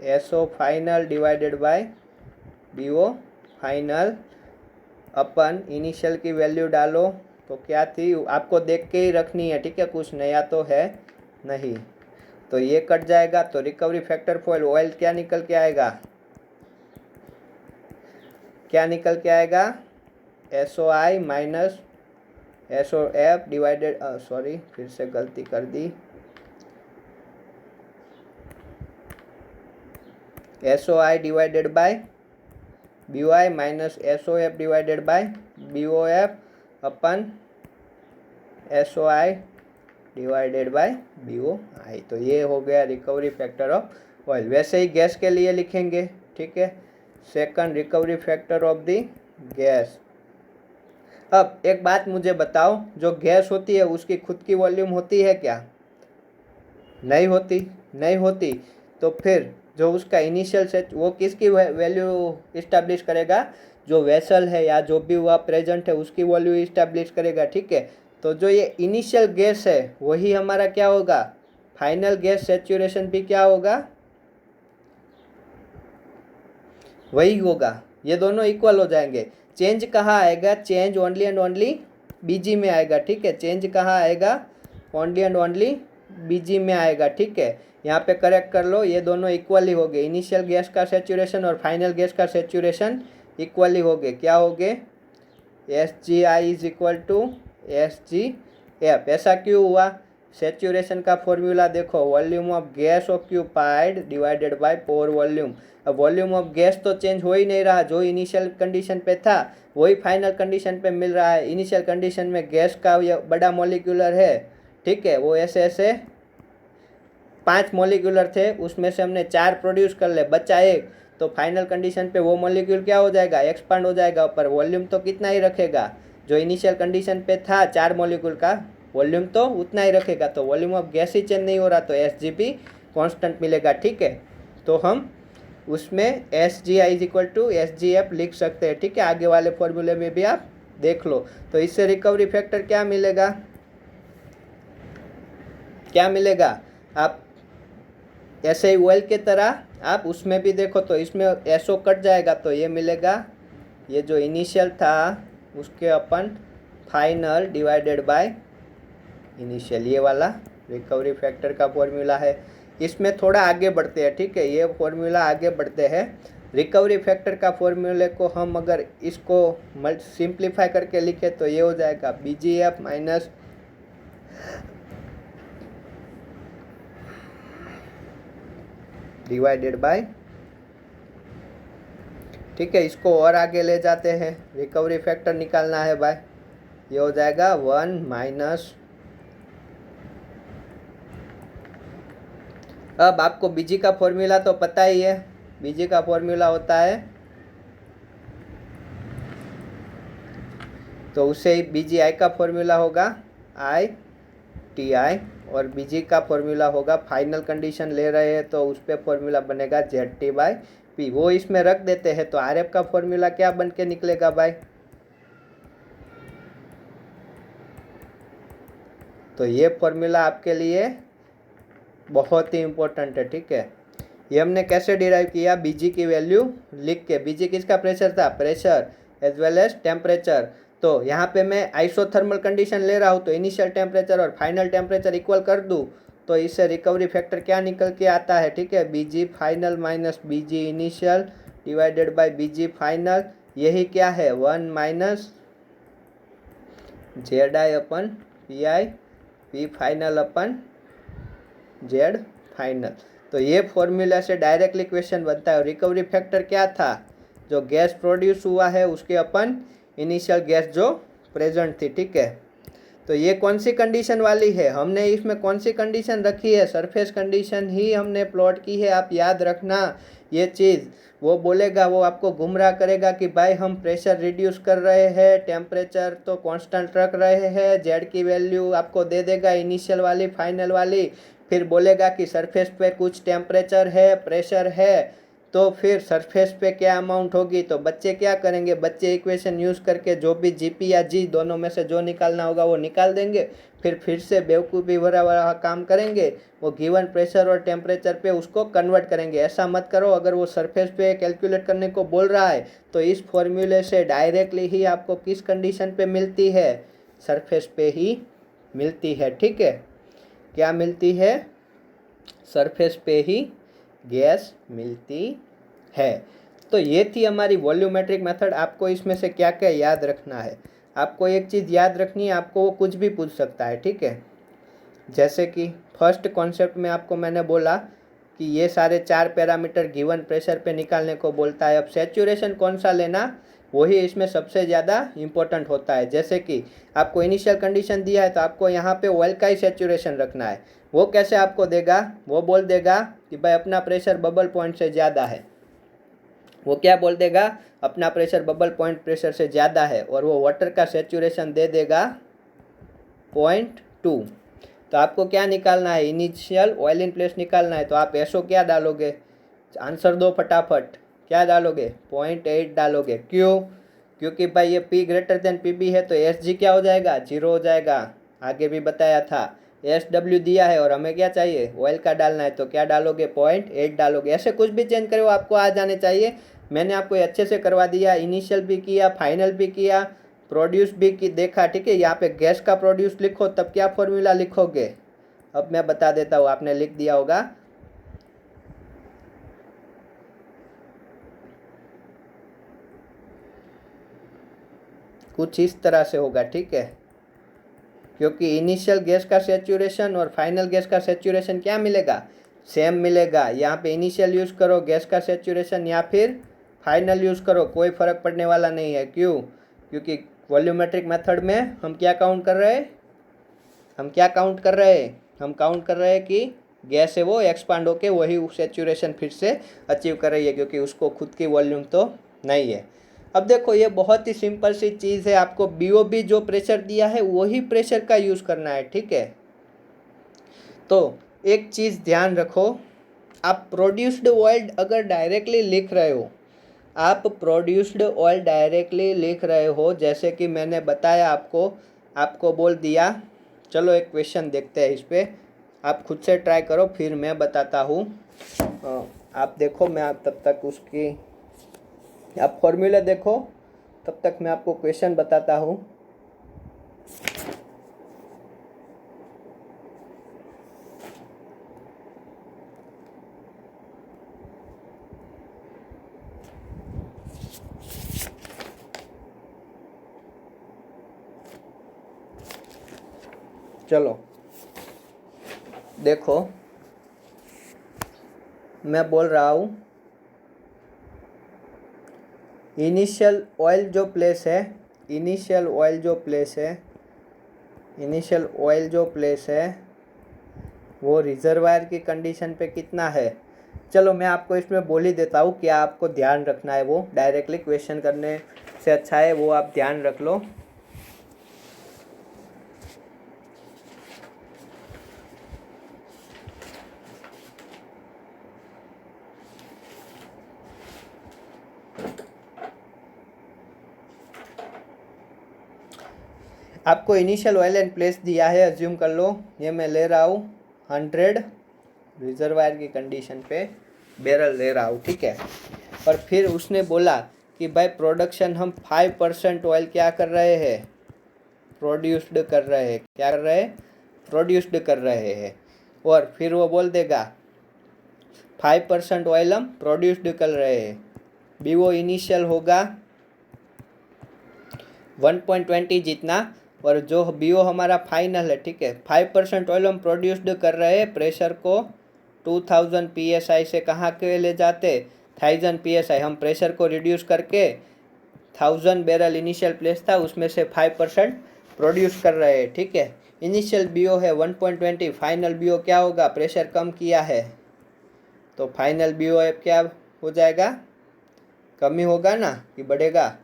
SO final divided by BO final अपन इनिशियल की वैल्यू डालो तो क्या थी, आपको देख के ही रखनी है, ठीक है, कुछ नया तो है नहीं। तो ये कट जाएगा, तो रिकवरी फैक्टर फॉर ऑयल क्या निकल के आएगा, क्या निकल के आएगा, SO I minus SO F divided, sorry फिर से गलती कर दी, SO I divided by B O I minus SO F divided by B O F अपन SO I divided by B O I. तो ये हो गया रिकवरी फैक्टर ऑफ ऑयल। वैसे ही गैस के लिए लिखेंगे, ठीक है, second recovery factor of the gas. अब एक बात मुझे बताओ, जो गैस होती है उसकी खुद की वॉल्यूम होती है क्या, नहीं होती, नहीं होती। तो फिर जो उसका इनिशियल से वो किसकी वैल्यू इस्टेब्लिश करेगा, जो वेसल है या जो भी हुआ प्रेजेंट है उसकी वैल्यू इस्टेब्लिश करेगा, ठीक है। तो जो ये इनिशियल गैस है वही हमारा क्या होगा, फाइनल गैस सैचुरेशन भी क्या होगा, वही होगा। ये दोनों इक्वल हो जाएंगे। चेंज कहाँ आएगा, चेंज ओनली एंड ओनली बीजी में आएगा, ठीक है। चेंज कहाँ आएगा, ओनली एंड ओनली बीजी में आएगा, ठीक है। यहाँ पे करेक्ट कर लो, ये दोनों इक्वली हो गए। इनिशियल गैस का सैचुरेशन और फाइनल गैस का सैचुरेशन इक्वली हो गए। क्या हो गए, SGI is equal to SGF। ऐसा क्यों हुआ, सैचुरेशन का फॉर्मूला देखो, volume of gas occupied divided by pore volume. अब वॉल्यूम ऑफ गैस तो चेंज हो ही नहीं रहा, जो इनिशियल कंडीशन पे था वही फाइनल कंडीशन पे मिल रहा है। इनिशियल कंडीशन में गैस का ये बड़ा मॉलिक्यूलर है, ठीक है, वो ऐसे ऐसे 5 मॉलिक्यूलर थे, उसमें से हमने 4 प्रोड्यूस कर ले, बचा एक, तो फाइनल कंडीशन पे वो मॉलिक्यूल क्या हो जाएगा, एक्सपांड हो जाएगा, पर वॉल्यूम तो कितना ही रखेगा, जो इनिशियल कंडीशन पे था 4 मॉलिक्यूल का वॉल्यूम तो उतना ही रखेगा। तो volume of gas he change नहीं हो रहा, तो SGP कांस्टेंट मिलेगा, ठीक है। तो हम उसमें SGI is equal to SGF लिख सकते हैं, ठीक है। आगे वाले फॉर्मूले में भी आप देख लो। तो इससे रिकवरी फैक्टर क्या मिलेगा, क्या मिलेगा, आप ऐसे ही ऑयल के तरह आप उसमें भी देखो, तो इसमें SO कट जाएगा, तो ये मिलेगा, ये जो इनिशियल था उसके अपन फाइनल डिवाइडेड बाय इनिशियल, ये वाला रिकवरी फैक्टर का फॉर्मूला है। इसमें थोड़ा आगे बढ़ते हैं, ठीक है, ये फॉर्मूला आगे बढ़ते हैं। रिकवरी फैक्टर का फॉर्मूले को हम अगर इसको सिंप्लीफाई करके लिखे तो ये हो जाएगा BGF माइनस डिवाइडेड बाय, ठीक है। इसको और आगे ले जाते हैं, रिकवरी फैक्टर निकालना है भाई, ये हो जाएगा 1 माइनस, अब आपको बीजी का फॉर्मूला तो पता ही है, बीजी का फॉर्मूला होता है, तो उससे ही BGI का फॉर्मूला होगा ITI, और BG का फॉर्मूला होगा, फाइनल कंडीशन ले रहे हैं तो उस पर फॉर्मूला बनेगा ZT/P। वो इसमें रख देते हैं, तो RF का फॉर्मूला क्या बन के निकलेगा भाई, तो ये फॉर्मूला आपके लिए बहुत ही इम्पोर्टेंट है, ठीक है। ये हमने कैसे डिराइव किया, BG की वैल्यू लिख के, BG किसका प्रेशर था, pressure as well as temperature. तो यहाँ पे मैं आइसोथर्मल कंडीशन ले रहा हूँ, तो इनिशियल टेम्परेचर और फाइनल टेम्परेचर इक्वल कर दूँ तो इससे रिकवरी फैक्टर क्या निकल के आता है, ठीक है, BG final minus BG initial divided bye BG final, यही क्या है 1 माइनस ZI अपन PI, P फाइनल अपन Z फाइनल। तो ये फॉर्मूला से डायरेक्टली क्वेश्चन बनता है। रिकवरी फैक्टर क्या था, जो गैस प्रोड्यूस हुआ है उसके अपन इनिशियल गैस जो प्रेजेंट थी, ठीक है। तो ये कौन सी कंडीशन वाली है, हमने इसमें कौन सी कंडीशन रखी है, सरफेस कंडीशन ही हमने प्लॉट की है। आप याद रखना ये चीज़, वो बोलेगा, वो आपको गुमराह करेगा कि भाई हम प्रेशर रिड्यूस कर रहे हैं, टेम्परेचर तो कांस्टेंट रख रहे हैं, जेड की वैल्यू आपको दे देगा इनिशियल वाली फाइनल वाली, फिर बोलेगा कि सरफेस पे कुछ टेम्परेचर है, प्रेशर है, तो फिर सरफेस पे क्या अमाउंट होगी। तो बच्चे क्या करेंगे, बच्चे इक्वेशन यूज़ करके जो भी GP या G दोनों में से जो निकालना होगा वो निकाल देंगे, फिर से बेवकूफ़ी भरा काम करेंगे, वो गिवन प्रेशर और टेम्परेचर पे उसको कन्वर्ट करेंगे। ऐसा मत करो, अगर वो सरफेस पे कैलकुलेट करने को बोल रहा है तो इस फॉर्मूले से डायरेक्टली ही आपको किस कंडीशन पे मिलती है, सरफेस पे ही मिलती है, ठीक है। क्या मिलती है, सरफेस पे ही गैस मिलती है। तो ये थी हमारी वॉल्यूमेट्रिक मेथड। आपको इसमें से क्या क्या याद रखना है, आपको एक चीज़ याद रखनी है, आपको वो कुछ भी पूछ सकता है, ठीक है। जैसे कि फर्स्ट कॉन्सेप्ट में आपको मैंने बोला कि ये सारे 4 पैरामीटर गिवन प्रेशर पे निकालने को बोलता है। अब सैचुरेशन कौन सा लेना, वही इसमें सबसे ज़्यादा इम्पोर्टेंट होता है। जैसे कि आपको इनिशियल कंडीशन दिया है तो आपको यहाँ पे ऑयल का ही सैचुरेशन रखना है। वो कैसे आपको देगा, वो बोल देगा कि भाई अपना प्रेशर बबल पॉइंट से ज़्यादा है। वो क्या बोल देगा, अपना प्रेशर बबल पॉइंट प्रेशर से ज़्यादा है, और वो वाटर का सैचुरेशन दे देगा 0.2। तो आपको क्या निकालना है, इनिशियल ऑयल इन प्लेस निकालना है। तो आप SO क्या डालोगे, आंसर दो फटाफट, क्या डालोगे, 0.8 डालोगे। क्यों, क्योंकि भाई ये P ग्रेटर देन PB है तो SG क्या हो जाएगा, 0 हो जाएगा। आगे भी बताया था। SW दिया है और हमें क्या चाहिए, ऑयल का डालना है, तो क्या डालोगे, 0.8 डालोगे। ऐसे कुछ भी चेंज करे वो आपको आ जाने चाहिए। मैंने आपको अच्छे से करवा दिया, इनिशियल भी किया, फाइनल भी किया, प्रोड्यूस भी की देखा, ठीक है। यहाँ पे गैस का प्रोड्यूस लिखो तब क्या फॉर्मूला लिखोगे, अब मैं बता देता हूँ, आपने लिख दिया होगा। कुछ इस तरह से होगा, ठीक है। क्योंकि इनिशियल गैस का सेचुरेशन और फाइनल गैस का सेचुरेशन क्या मिलेगा, सेम मिलेगा। यहाँ पे इनिशियल यूज़ करो गैस का सेचुरेशन या फिर फाइनल यूज़ करो, कोई फ़र्क पड़ने वाला नहीं है। क्यों, क्योंकि वॉल्यूमेट्रिक मेथड में हम क्या काउंट कर रहे हैं, हम क्या काउंट कर रहे हैं, हम काउंट कर रहे हैं कि गैस है वो एक्सपांड होके वही सेचुरेशन फिर से अचीव कर रही है, क्योंकि उसको खुद की वॉल्यूम तो नहीं है। अब देखो ये बहुत ही सिंपल सी चीज़ है, आपको BOB जो प्रेशर दिया है वही प्रेशर का यूज़ करना है, ठीक है। तो एक चीज़ ध्यान रखो, आप प्रोड्यूस्ड ऑयल अगर डायरेक्टली लिख रहे हो, आप प्रोड्यूस्ड ऑयल डायरेक्टली लिख रहे हो, जैसे कि मैंने बताया आपको, आपको बोल दिया। चलो एक क्वेश्चन देखते हैं इस पर, आप खुद से ट्राई करो फिर मैं बताता हूँ। आप देखो, मैं आप तब तक उसकी आप फॉर्मूला देखो, तब तक मैं आपको क्वेश्चन बताता हूँ। चलो देखो, मैं बोल रहा हूँ इनिशियल ऑयल जो प्लेस है, इनिशियल ऑयल जो प्लेस है, इनिशियल ऑयल जो प्लेस है वो रिजर्वायर की कंडीशन पे कितना है। चलो मैं आपको इसमें बोल ही देता हूँ, क्या आपको ध्यान रखना है, वो डायरेक्टली क्वेश्चन करने से अच्छा है वो आप ध्यान रख लो। आपको इनिशियल ऑयल एंड प्लेस दिया है, अज्यूम कर लो ये मैं ले रहा हूँ 100 रिजर्वायर की कंडीशन पे बैरल ले रहा हूँ, ठीक है। और फिर उसने बोला कि भाई प्रोडक्शन हम 5% ऑयल क्या कर रहे हैं, प्रोड्यूस्ड कर रहे हैं, क्या कर रहे हैं, प्रोड्यूस्ड कर रहे हैं। और फिर वो बोल देगा 5% ऑयल हम प्रोड्यूस्ड कर रहे हैं, BO इनिशियल होगा 1.20 जितना, और जो BO हमारा फाइनल है, ठीक है। 5% ऑयल हम प्रोड्यूस्ड कर रहे हैं, प्रेशर को 2000 PSI से कहाँ के ले जाते, 1000 PSI। हम प्रेशर को रिड्यूस करके 1000 बैरल इनिशियल प्लेस था उसमें से 5% प्रोड्यूस कर रहे हैं, ठीक है। इनिशियल BO है 1.20, फाइनल BO क्या होगा, प्रेशर कम किया है तो फाइनल BO क्या हो जाएगा, कम ही होगा ना कि बढ़ेगा।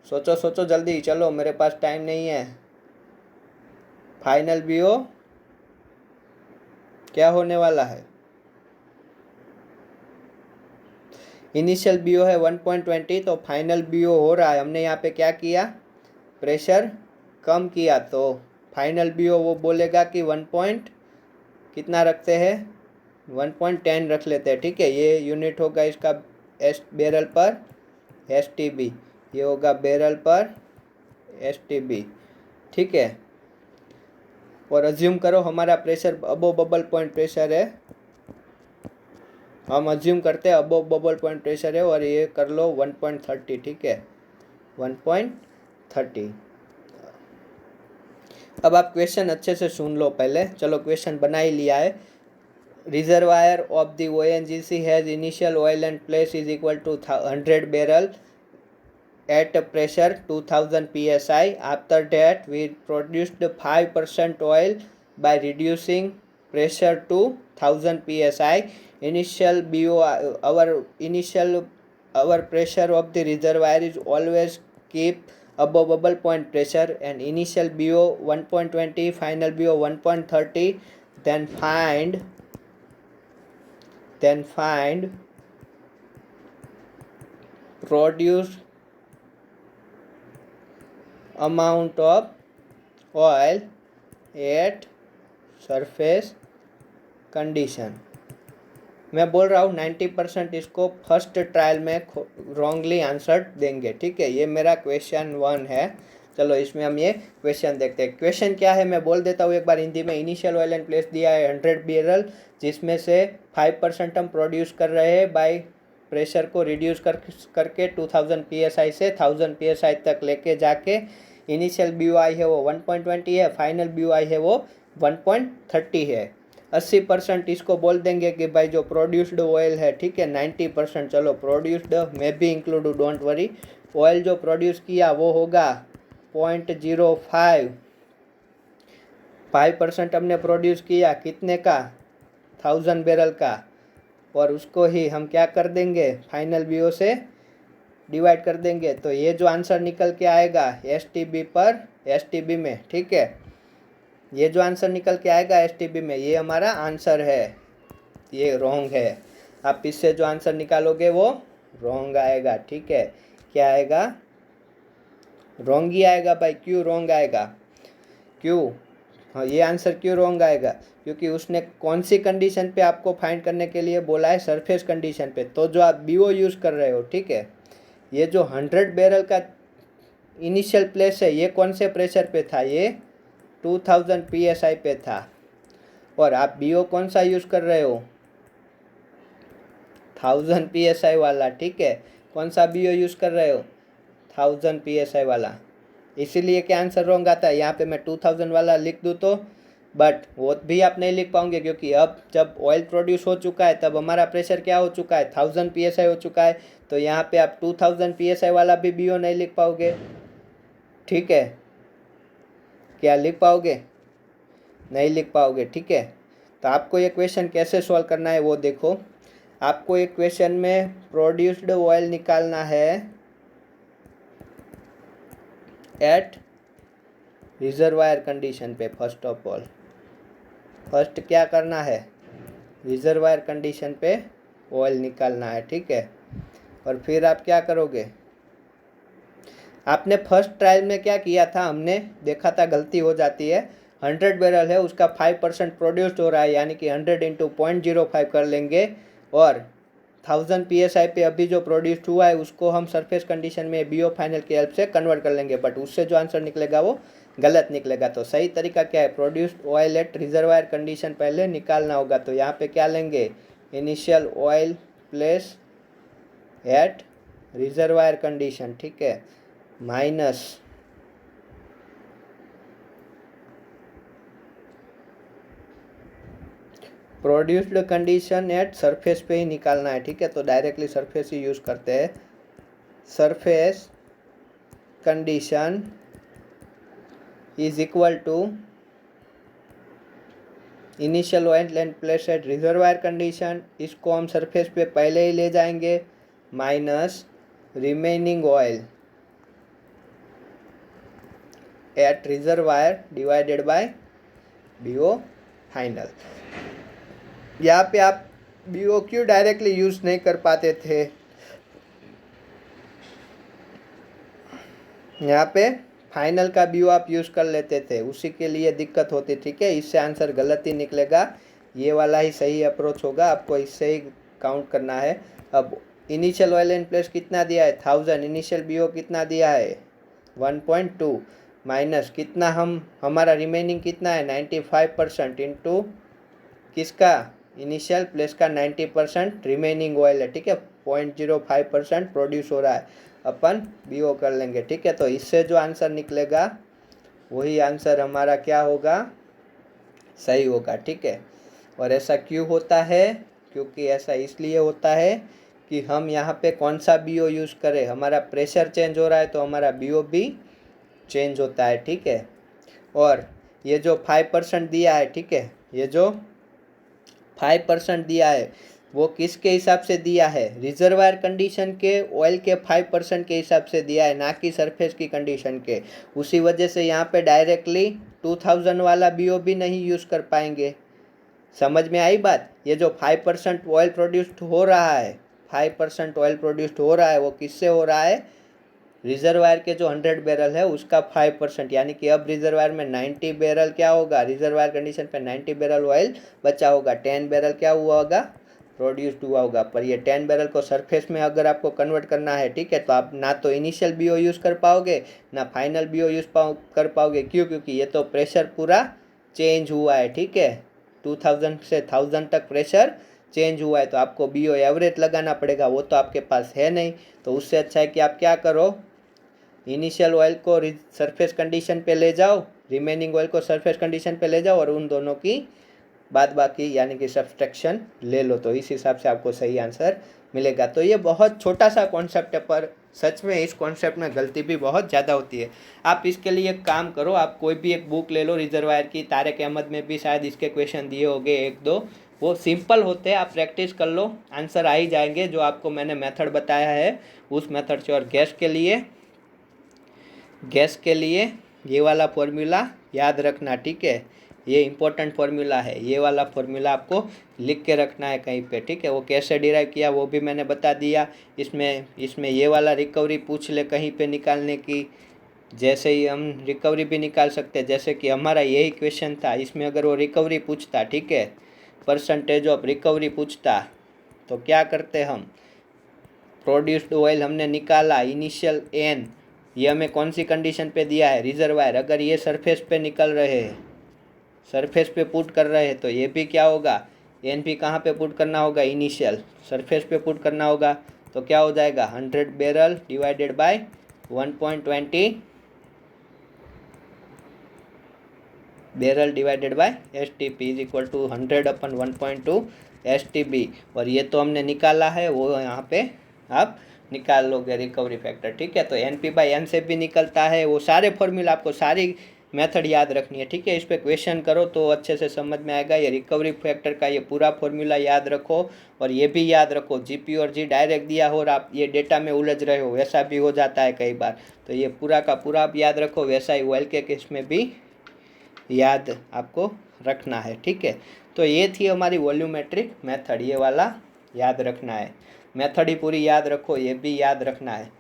सोचो सोचो जल्दी, चलो मेरे पास टाइम नहीं है। फाइनल BO क्या होने वाला है, इनिशियल BO है 1.20 तो फाइनल BO हो रहा है, हमने यहाँ पे क्या किया, प्रेशर कम किया, तो फाइनल BO वो बोलेगा कि 1 पॉइंट कितना रखते हैं, 1.10 रख लेते हैं, ठीक है। ये यूनिट होगा इसका बैरल पर STB, ये होगा बैरल पर STB, ठीक है। और अज्यूम करो हमारा प्रेशर अबो बबल पॉइंट प्रेशर है, हम अज्यूम करते हैं अबो बबल पॉइंट प्रेशर है, और ये कर लो 1.30, ठीक है, 1.30। अब आप क्वेश्चन अच्छे से सुन लो पहले, चलो क्वेश्चन बना ही लिया है। Reservoir of the ONGC has initial oil and place is equal to 100 barrel at pressure 2000 psi. After that we produced 5% oil by reducing pressure to 1000 psi. Initial BO, our pressure of the reservoir is always keep above bubble point pressure, and initial BO 1.20, final BO 1.30. then find produce amount of oil at surface condition. मैं बोल रहा हूँ 90% इसको first trial में wrongly answer देंगे, ठीक है। ये मेरा क्वेश्चन 1 है। चलो इसमें हम ये क्वेश्चन देखते हैं। क्वेश्चन क्या है मैं बोल देता हूँ एक बार हिंदी में। इनिशियल ऑयल एंड प्लेस दिया है 100 बैरल, जिसमें से 5% हम प्रोड्यूस कर रहे हैं बाय प्रेशर को रिड्यूस करके 2000 psi से 1000 psi तक लेके जाके। इनिशियल BOI है वो 1.20 है, फाइनल BOI है वो 1.30 है। 80% इसको बोल देंगे कि भाई जो प्रोड्यूस्ड ऑयल है, ठीक है। 90% चलो प्रोड्यूस्ड मैं भी इंक्लूड हूँ, डोंट वरी। ऑयल जो प्रोड्यूस किया वो होगा 0.05। 5% हमने प्रोड्यूस किया कितने का, 1000 बैरल का, और उसको ही हम क्या कर देंगे, फाइनल BO से डिवाइड कर देंगे। तो ये जो आंसर निकल के आएगा STB पर STB में, ठीक है। ये जो आंसर निकल के आएगा STB में, ये हमारा आंसर है। ये रॉन्ग है। आप इससे जो आंसर निकालोगे वो रॉन्ग आएगा, ठीक है। क्या आएगा, रॉन्ग ही आएगा भाई। क्यों रॉन्ग आएगा, क्यों, हाँ ये आंसर क्यों रॉन्ग आएगा, क्योंकि उसने कौन सी कंडीशन पे आपको फाइंड करने के लिए बोला है, सरफेस कंडीशन पे। तो जो आप BO यूज़ कर रहे हो, ठीक है, ये जो 100 बैरल का इनिशियल प्लेस है, ये कौन से प्रेशर पे था, ये 2000 psi पे था। और आप BO कौन सा यूज़ कर रहे हो, 1000 psi वाला, ठीक है। कौन सा BO यूज़ कर रहे हो, 1000 psi वाला। इसीलिए क्या आंसर रॉन्ग आता है। यहाँ पे मैं 2000 वाला लिख दूँ तो, बट वो भी आप नहीं लिख पाओगे, क्योंकि अब जब ऑयल प्रोड्यूस हो चुका है तब हमारा प्रेशर क्या हो चुका है, 1000 psi हो चुका है। तो यहाँ पे आप 2000 psi वाला भी BO नहीं लिख पाओगे, ठीक है। क्या लिख पाओगे, नहीं लिख पाओगे, ठीक है। तो आपको ये क्वेश्चन कैसे सॉल्व करना है वो देखो। आपको एक क्वेश्चन में प्रोड्यूस्ड ऑयल निकालना है एट रिजर्वायर कंडीशन पे। फर्स्ट ऑफ ऑल, फर्स्ट क्या करना है, रिजर्वायर कंडीशन पे ऑयल निकालना है, ठीक है। और फिर आप क्या करोगे, आपने फर्स्ट ट्रायल में क्या किया था, हमने देखा था गलती हो जाती है। 100 बैरल है, उसका 5% प्रोड्यूस्ड हो रहा है, यानी कि 100 इंटू 0.05 कर लेंगे। और 1000 psi पे अभी जो प्रोड्यूस्ड हुआ है उसको हम सरफेस कंडीशन में BO फाइनल की हेल्प से कन्वर्ट कर लेंगे। बट उससे जो आंसर निकलेगा वो गलत निकलेगा। तो सही तरीका क्या है, produced oil at reservoir condition पहले निकालना होगा। तो यहाँ पे क्या लेंगे, initial oil place at reservoir condition, ठीक है, minus produced condition at surface पे ही निकालना है, ठीक है। तो डायरेक्टली सरफेस ही यूज़ करते हैं। Surface condition is equal to initial oil and place at reservoir condition, इसको हम सरफेस पे पहले ही ले जाएंगे, minus remaining oil at reservoir divided by BO final. यहाँ पे आप BO क्यों डायरेक्टली यूज़ नहीं कर पाते थे, यहाँ पे फाइनल का BO आप यूज़ कर लेते थे, उसी के लिए दिक्कत होती, ठीक है। इससे आंसर गलत ही निकलेगा, ये वाला ही सही अप्रोच होगा, आपको इससे ही काउंट करना है। अब इनिशियल ऑयल एंड प्लेस कितना दिया है, 1000, इनिशियल BO कितना दिया है 1.2, माइनस कितना हमारा रिमेनिंग कितना है 95% इंटू किसका, इनिशियल प्लेस का 90% रिमेनिंग ऑयल है, ठीक है। 0.05% प्रोड्यूस हो रहा है, अपन BO कर लेंगे, ठीक है। तो इससे जो आंसर निकलेगा वही आंसर हमारा क्या होगा, सही होगा, ठीक है। और ऐसा क्यों होता है, क्योंकि ऐसा इसलिए होता है कि हम यहाँ पे कौन सा BO यूज़ करें, हमारा प्रेशर चेंज हो रहा है तो हमारा BO भी चेंज होता है, ठीक है। और ये जो 5% दिया है, ठीक है, ये जो 5% दिया है वो किसके हिसाब से दिया है, रिजर्वायर कंडीशन के ऑयल के 5% के हिसाब से दिया है, ना कि सरफेस की कंडीशन के। उसी वजह से यहाँ पे डायरेक्टली 2000 वाला BO भी नहीं यूज़ कर पाएंगे। समझ में आई बात। ये जो 5% ऑयल प्रोड्यूस्ड हो रहा है, 5% ऑयल प्रोड्यूस्ड हो रहा है, वो किससे हो रहा है, रिजर्वायर के जो 100 बैरल है उसका 5%, यानी कि अब रिजर्वायर में 90 बैरल क्या होगा, रिजर्वायर कंडीशन पे 90 बैरल ऑयल बचा होगा, 10 बैरल क्या हुआ होगा, प्रोड्यूस्ड हुआ होगा। पर ये 10 बैरल को सरफेस में अगर आपको कन्वर्ट करना है, ठीक है, तो आप ना तो इनिशियल बीओ यूज़ कर पाओगे ना फाइनल बीओ यूज़ कर पाओगे। क्यों? क्योंकि ये तो प्रेशर पूरा चेंज हुआ है, ठीक है, 2000 से 1000 तक प्रेशर चेंज हुआ है, तो आपको बीओ एवरेज लगाना पड़ेगा, वो तो आपके पास है नहीं। तो उससे अच्छा है कि आप क्या करो, इनिशियल ऑयल को सरफेस कंडीशन पे ले जाओ, रिमेनिंग ऑयल को सरफेस कंडीशन पे ले जाओ और उन दोनों की बाद बाकी यानी कि सब्सट्रैक्शन ले लो, तो इस हिसाब से आपको सही आंसर मिलेगा। तो ये बहुत छोटा सा कॉन्सेप्ट है, पर सच में इस कॉन्सेप्ट में गलती भी बहुत ज़्यादा होती है। आप इसके लिए एक काम करो, आप कोई भी एक बुक ले लो रिजर्वायर की, तारिक अहमद में भी शायद इसके क्वेश्चन दिए होंगे एक दो, वो सिंपल होते हैं, आप प्रैक्टिस कर लो, आंसर आ ही जाएंगे जो आपको मैंने मेथड बताया है उस मेथड से। और गैस के लिए ये वाला फॉर्मूला याद रखना, ठीक है, ये इम्पोर्टेंट फार्मूला है, ये वाला फार्मूला आपको लिख के रखना है कहीं पे, ठीक है। वो कैसे डिराइव किया वो भी मैंने बता दिया। इसमें ये वाला रिकवरी पूछ ले कहीं पे निकालने की, जैसे ही हम रिकवरी भी निकाल सकते हैं, जैसे कि हमारा यही क्वेश्चन था, इसमें अगर वो रिकवरी पूछता, ठीक है, परसेंटेज ऑफ रिकवरी पूछता, तो क्या करते हम, प्रोड्यूस्ड ऑयल हमने निकाला, इनिशियल एन, ये हमें कौन सी कंडीशन पे दिया है, रिजर्वायर, अगर ये सरफेस पे निकल रहे हैं, सरफेस पे पुट कर रहे हैं, तो ये भी क्या होगा, एन भी कहाँ पे पुट करना होगा, इनिशियल सरफेस पे पुट करना होगा। तो क्या हो जाएगा, 100 barrel divided by 1.20 barrel divided by S T P is equal to 100/1.2 S T B. और ये तो हमने निकाला है, वो यहाँ पे आप निकाल लोगे रिकवरी फैक्टर, ठीक है। तो एन पी बाई एन से भी निकलता है, वो सारे फॉर्मूला आपको सारी मेथड याद रखनी है, ठीक है। इस पर क्वेश्चन करो तो अच्छे से समझ में आएगा। ये रिकवरी फैक्टर का ये पूरा फॉर्मूला याद रखो, और ये भी याद रखो जीपी और जी डायरेक्ट दिया हो और आप ये डेटा में उलझ रहे हो, वैसा भी हो जाता है कई बार। तो ये पूरा का पूरा आप याद रखो, वैसा ही ऑयल के केस में भी याद आपको रखना है, ठीक है। तो ये थी हमारी वॉल्यूमेट्रिक मेथड, ये वाला याद रखना है, मेथड ही पूरी याद रखो, ये भी याद रखना है।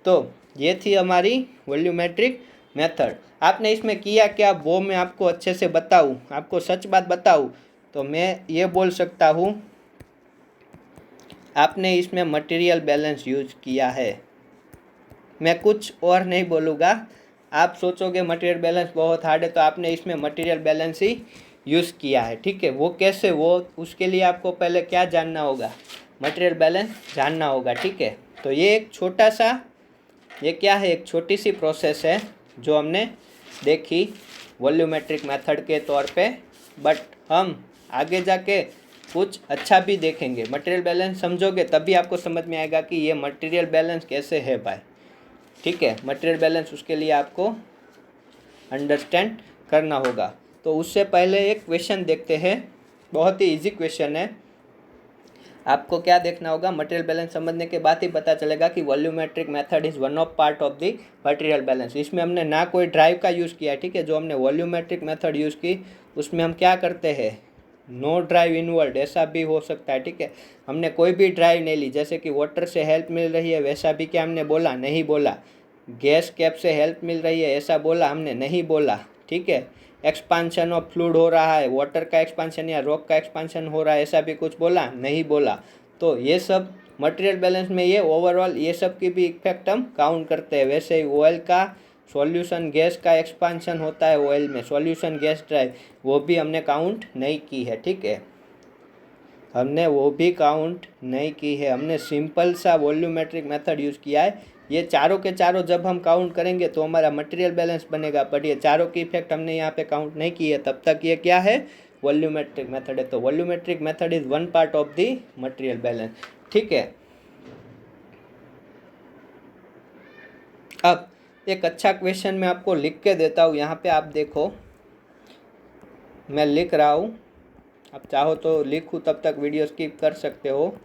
तो ये थी हमारी वॉल्यूमेट्रिक मेथड। आपने इसमें किया क्या वो मैं आपको अच्छे से बताऊं, आपको सच बात बताऊं, तो मैं ये बोल सकता हूं, आपने इसमें मटेरियल बैलेंस यूज किया है, मैं कुछ और नहीं बोलूँगा। आप सोचोगे मटेरियल बैलेंस बहुत हार्ड है, तो आपने इसमें मटेरियल बैलेंस ही यूज़ किया है, ठीक है। वो कैसे, वो उसके लिए आपको पहले क्या जानना होगा, मटेरियल बैलेंस जानना होगा, ठीक है। तो ये एक छोटा सा, ये क्या है, एक छोटी सी प्रोसेस है जो हमने देखी वॉल्यूमेट्रिक मेथड के तौर पे, बट हम आगे जाके कुछ अच्छा भी देखेंगे। मटेरियल बैलेंस समझोगे तभी आपको समझ में आएगा कि ये मटेरियल बैलेंस कैसे है भाई, ठीक है। मटेरियल बैलेंस उसके लिए आपको अंडरस्टैंड करना होगा। तो उससे पहले एक क्वेश्चन देखते हैं, बहुत ही इजी क्वेश्चन है। आपको क्या देखना होगा, मटेरियल बैलेंस समझने के बाद ही पता चलेगा कि volumetric method is one of part of the material balance. इसमें हमने ना कोई ड्राइव का यूज़ किया, ठीक है। जो हमने वॉल्यूमेट्रिक मेथड यूज़ की उसमें हम क्या करते हैं, नो ड्राइव इनवर्ड, ऐसा भी हो सकता है, ठीक है। हमने कोई भी ड्राइव नहीं ली, जैसे कि वाटर से हेल्प मिल रही है वैसा भी क्या हमने बोला, नहीं बोला। गैस कैप से हेल्प मिल रही है ऐसा बोला, हमने नहीं बोला, ठीक है। एक्सपांशन ऑफ फ्लूइड हो रहा है, वाटर का एक्सपांशन या रॉक का एक्सपांशन हो रहा है, ऐसा भी कुछ बोला, नहीं बोला। तो ये सब मटेरियल बैलेंस में ये ओवरऑल ये सब की भी इफेक्ट हम काउंट करते हैं। वैसे ही ऑयल का सॉल्यूशन गैस का एक्सपांशन होता है ऑयल में, सॉल्यूशन गैस ड्राइव, वो भी हमने काउंट नहीं की है, ठीक है, हमने वो भी काउंट नहीं की है। हमने सिंपल सा वॉल्यूमेट्रिक मेथड यूज़ किया है। ये चारों के चारों जब हम काउंट करेंगे तो हमारा मटेरियल बैलेंस बनेगा, बट ये चारों की इफेक्ट हमने यहाँ पे काउंट नहीं की है, तब तक ये क्या है, वॉल्यूमेट्रिक मेथड है। तो volumetric method is one part of the material balance, ठीक है। अब एक अच्छा क्वेश्चन मैं आपको लिख के देता हूँ, यहाँ पे आप देखो, मैं लिख रहा हूँ, आप चाहो तो लिखूँ तब तक वीडियो स्किप कर सकते हो।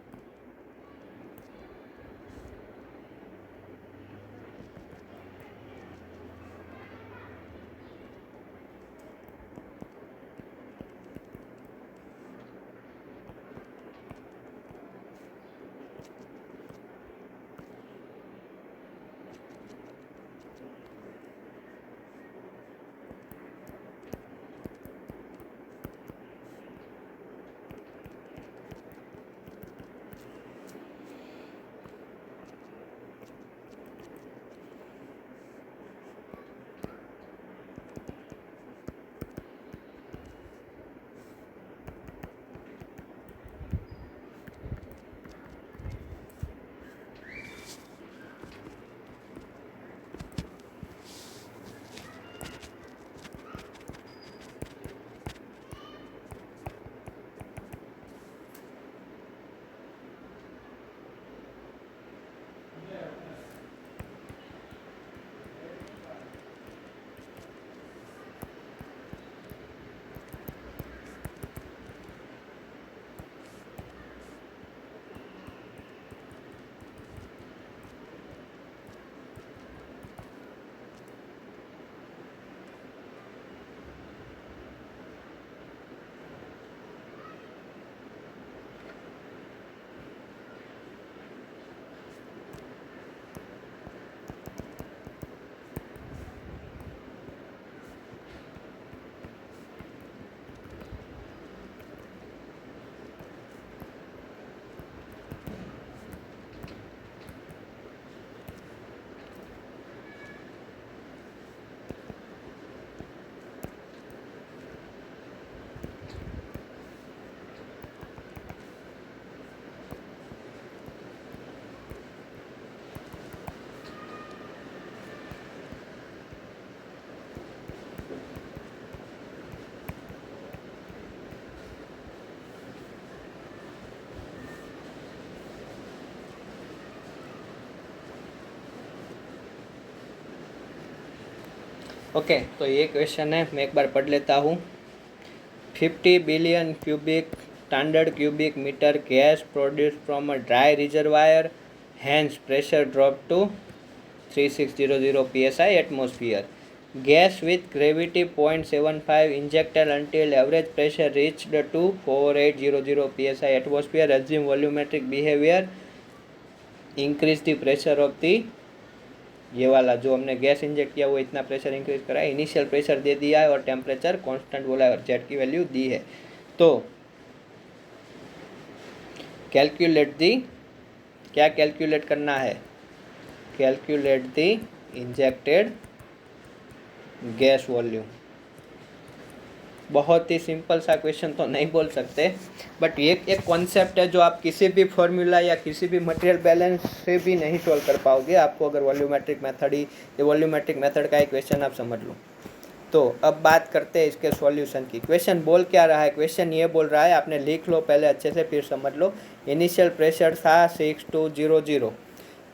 ओके, तो ये क्वेश्चन है, मैं एक बार पढ़ लेता हूँ। 50 billion cubic standard cubic metre gas produce from a dry reservoir, hence pressure drop to 3600 psi atmosphere. Gas with gravity 0.75 injected until average pressure reached to 4800 psi atmosphere. Assume volumetric behavior. Increase the pressure of the, ये वाला जो हमने gas inject किया वो इतना pressure increase करा है, initial pressure दे दिया है और टेम्परेचर कांस्टेंट बोला है और जेट की वैल्यू दी है। तो कैलकुलेट दी, क्या कैलकुलेट करना है? Calculate the injected gas volume. बहुत ही सिंपल सा क्वेश्चन तो नहीं बोल सकते, बट ये एक कॉन्सेप्ट है जो आप किसी भी फॉर्मूला या किसी भी मटेरियल बैलेंस से भी नहीं सॉल्व कर पाओगे। आपको अगर वॉल्यूमेट्रिक मेथड ही, ये वॉल्यूमेट्रिक मेथड का एक क्वेश्चन आप समझ लो। तो अब बात करते हैं इसके सॉल्यूशन की। क्वेश्चन बोल क्या रहा है? क्वेश्चन ये बोल रहा है, आपने लिख लो पहले अच्छे से फिर समझ लो। इनिशियल प्रेशर था 6200,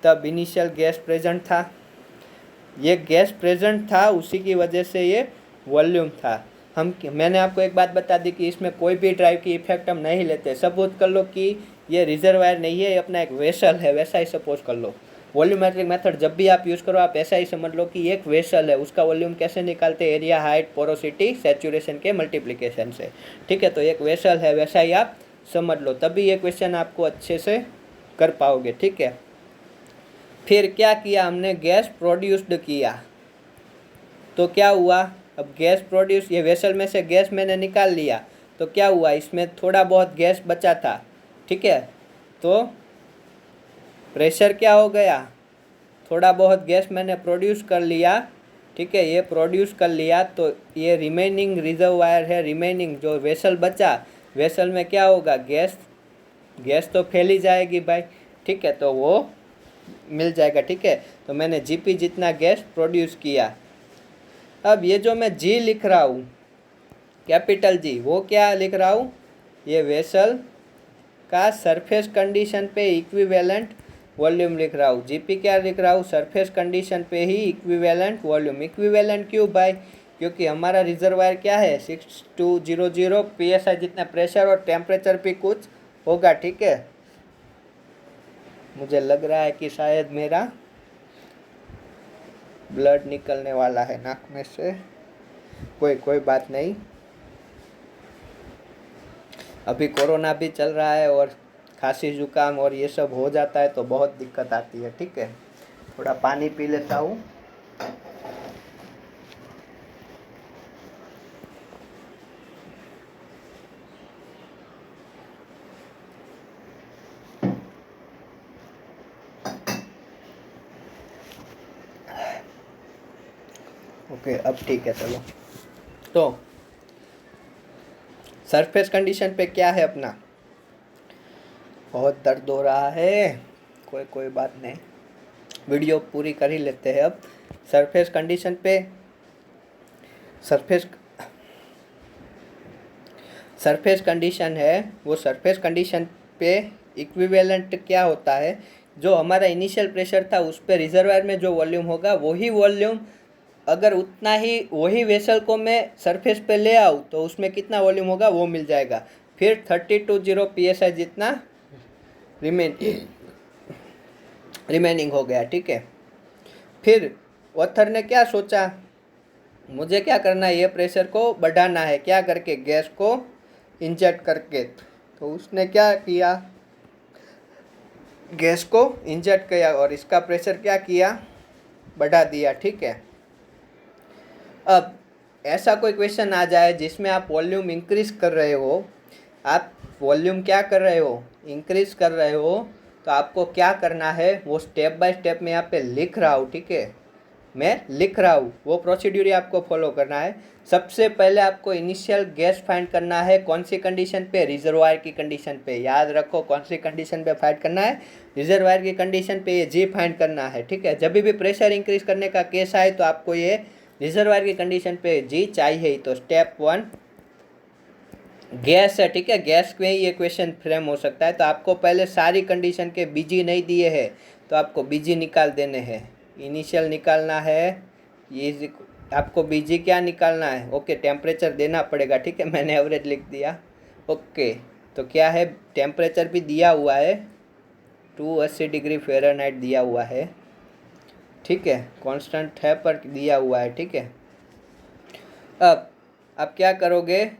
तब इनिशियल गैस प्रेजेंट था, ये गैस प्रेजेंट था, उसी की वजह से ये वॉल्यूम था। मैंने आपको एक बात बता दी कि इसमें कोई भी ड्राइव की इफेक्ट हम नहीं लेते। सपोज कर लो कि ये रिजर्वायर नहीं है, ये अपना एक वेसल है, वैसा ही सपोज कर लो। वॉल्यूमेट्रिक मेथड जब भी आप यूज़ करो आप ऐसा ही समझ लो कि एक वेसल है, उसका वॉल्यूम कैसे निकालते? एरिया, हाइट, पोरोसिटी, सैचुरेशन के मल्टीप्लिकेशन से। ठीक है, तो एक वेसल है, वैसा ही आप समझ लो, तभी ये क्वेश्चन आपको अच्छे से कर पाओगे। ठीक है, फिर क्या किया हमने? गैस प्रोड्यूस्ड किया, तो क्या हुआ? अब गैस प्रोड्यूस, ये वेसल में से गैस मैंने निकाल लिया, तो क्या हुआ? इसमें थोड़ा बहुत गैस बचा था। ठीक है, तो प्रेशर क्या हो गया? थोड़ा बहुत गैस मैंने प्रोड्यूस कर लिया। ठीक है, ये प्रोड्यूस कर लिया, तो ये रिमेनिंग रिजर्वायर है, रिमेनिंग जो वेसल बचा, वेसल में क्या होगा? गैस तो फैली जाएगी भाई। ठीक है, तो वो मिल जाएगा। ठीक है, तो मैंने जीपी जितना गैस प्रोड्यूस किया। अब ये जो मैं जी लिख रहा हूँ, कैपिटल जी, वो क्या लिख रहा हूँ? ये वेसल का सरफेस कंडीशन पे इक्विवेलेंट वॉल्यूम लिख रहा हूँ। जीपी क्या लिख रहा हूँ? सरफेस कंडीशन पे ही इक्विवेलेंट वॉल्यूम। इक्विवेलेंट क्यों भाई? क्योंकि हमारा रिजर्वायर क्या है? 6200 psi जितना प्रेशर और टेम्परेचर भी कुछ होगा। ठीक है, मुझे लग रहा है कि शायद मेरा ब्लड निकलने वाला है नाक में से। कोई बात नहीं, अभी कोरोना भी चल रहा है और खांसी जुकाम और ये सब हो जाता है तो बहुत दिक्कत आती है। ठीक है, थोड़ा पानी पी लेता हूँ। ओके, अब ठीक है, चलो। तो सरफेस कंडीशन पे क्या है अपना? बहुत दर्द हो रहा है, कोई बात नहीं, वीडियो पूरी कर ही लेते हैं। अब सरफेस कंडीशन पे, सरफेस कंडीशन है, वो सरफेस कंडीशन पे इक्विवेलेंट क्या होता है? जो हमारा इनिशियल प्रेशर था उस पे रिजर्वायर में जो वॉल्यूम होगा, वही वॉल्यूम अगर उतना ही वही वेसल को मैं सरफेस पे ले आऊँ तो उसमें कितना वॉल्यूम होगा वो मिल जाएगा। फिर 3200 psi जितना रिमेनिंग हो गया। ठीक है, फिर ऑथर ने क्या सोचा? मुझे क्या करना है? ये प्रेशर को बढ़ाना है, क्या करके? गैस को इंजेक्ट करके। तो उसने क्या किया? गैस को इंजेक्ट किया और इसका प्रेशर क्या किया? बढ़ा दिया। ठीक है, अब ऐसा कोई क्वेश्चन आ जाए जिसमें आप वॉल्यूम इंक्रीज कर रहे हो, आप वॉल्यूम क्या कर रहे हो? इंक्रीज कर रहे हो, तो आपको क्या करना है वो स्टेप बाय स्टेप मैं यहाँ पे लिख रहा हूँ। ठीक है, मैं लिख रहा हूँ, वो प्रोसीड्यूर आपको फॉलो करना है। सबसे पहले आपको इनिशियल गैस फाइंड करना है। कौन सी कंडीशन पे? रिजर्वायर की कंडीशन पे। याद रखो, कौन सी कंडीशन पे फाइंड करना है? रिजर्वायर की कंडीशन पे ये जी फाइंड करना है। ठीक है, जब भी प्रेशर इंक्रीज करने का केस आए तो आपको ये रिजर्वायर की कंडीशन पे जी चाहिए। तो स्टेप 1 गैस है। ठीक है, गैस में ही ये क्वेश्चन फ्रेम हो सकता है। तो आपको पहले सारी कंडीशन के बीजी नहीं दिए हैं तो आपको बीजी निकाल देने हैं। इनिशियल निकालना है, ये आपको बीजी क्या निकालना है? ओके, टेम्परेचर देना पड़ेगा, ठीक है, मैंने एवरेज लिख दिया। ओके, तो क्या है, टेम्परेचर भी दिया हुआ है, 280 डिग्री फ़ारेनहाइट दिया हुआ है, ठीक है, कांस्टेंट है पर दिया हुआ है, ठीक है। अब आप क्या करोगे,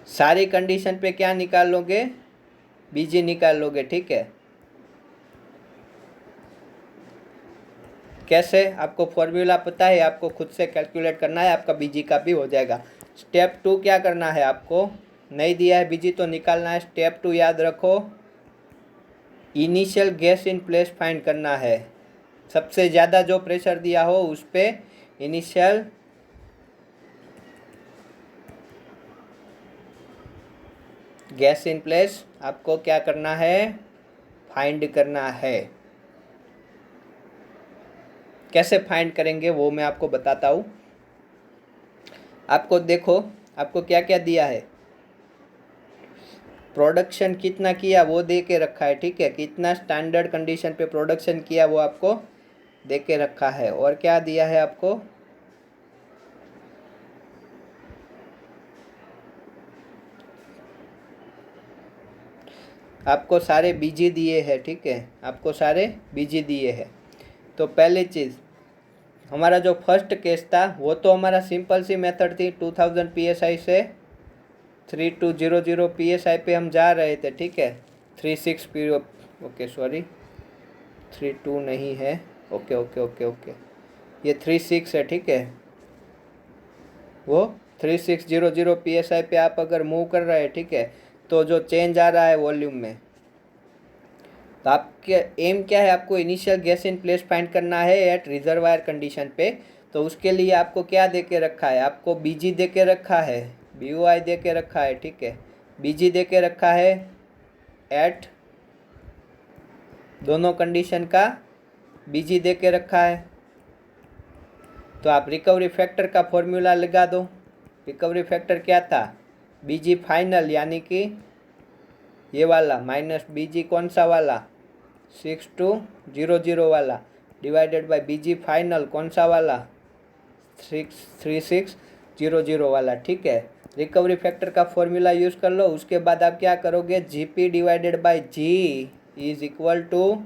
सारी कंडीशन पे क्या निकाल लोगे, बीजी निकाल लोगे, ठीक है। कैसे, आपको फॉर्मूला पता है, आपको खुद से कैलकुलेट करना है, आपका बीजी का भी हो जाएगा। स्टेप 2 क्या करना है, आपको नहीं दिया है बीजी तो निकालना है। स्टेप 2 याद रखो, initial gas in place find करना है। सबसे ज़्यादा जो प्रेशर दिया हो उस पर इनिशियल गैस इन प्लेस आपको क्या करना है, फाइंड करना है। कैसे फाइंड करेंगे वो मैं आपको बताता हूँ। आपको देखो, आपको क्या क्या दिया है, प्रोडक्शन कितना किया वो दे के रखा है, ठीक है, कितना स्टैंडर्ड कंडीशन पे प्रोडक्शन किया वो आपको दे के रखा है। और क्या दिया है आपको, आपको सारे बीजी दिए हैं, ठीक है, आपको सारे बीजी दिए हैं। तो पहली चीज़, हमारा जो फर्स्ट केस था वो तो हमारा सिंपल सी मेथड थी, 2000 psi से 3200 psi पे हम जा रहे थे, ठीक है। 36 पी, ओके सॉरी 32 नहीं है, ओके ओके ओके ओके, ये 36 है, ठीक है। वो 3600 psi पे आप अगर मूव कर रहे हैं, ठीक है, तो जो चेंज आ रहा है वॉल्यूम में, तो आपके एम क्या है, आपको initial gas in place find करना है एट रिजर्वायर कंडीशन पे। तो उसके लिए आपको क्या दे के रखा है, आपको बीजी दे के रखा है, BOI दे के रखा है, ठीक है, बीजी दे के रखा है एट दोनों कंडीशन का बीजी दे के रखा है। तो आप रिकवरी फैक्टर का फॉर्मूला लगा दो। रिकवरी फैक्टर क्या था, बीजी फाइनल यानी कि ये वाला माइनस बीजी कौन सा वाला, 6200 वाला, डिवाइडेड बाय बीजी फाइनल कौन सा वाला, 3600 वाला, ठीक है। रिकवरी फैक्टर का फॉर्मूला यूज़ कर लो। उसके बाद आप क्या करोगे, GP divided by G is equal to,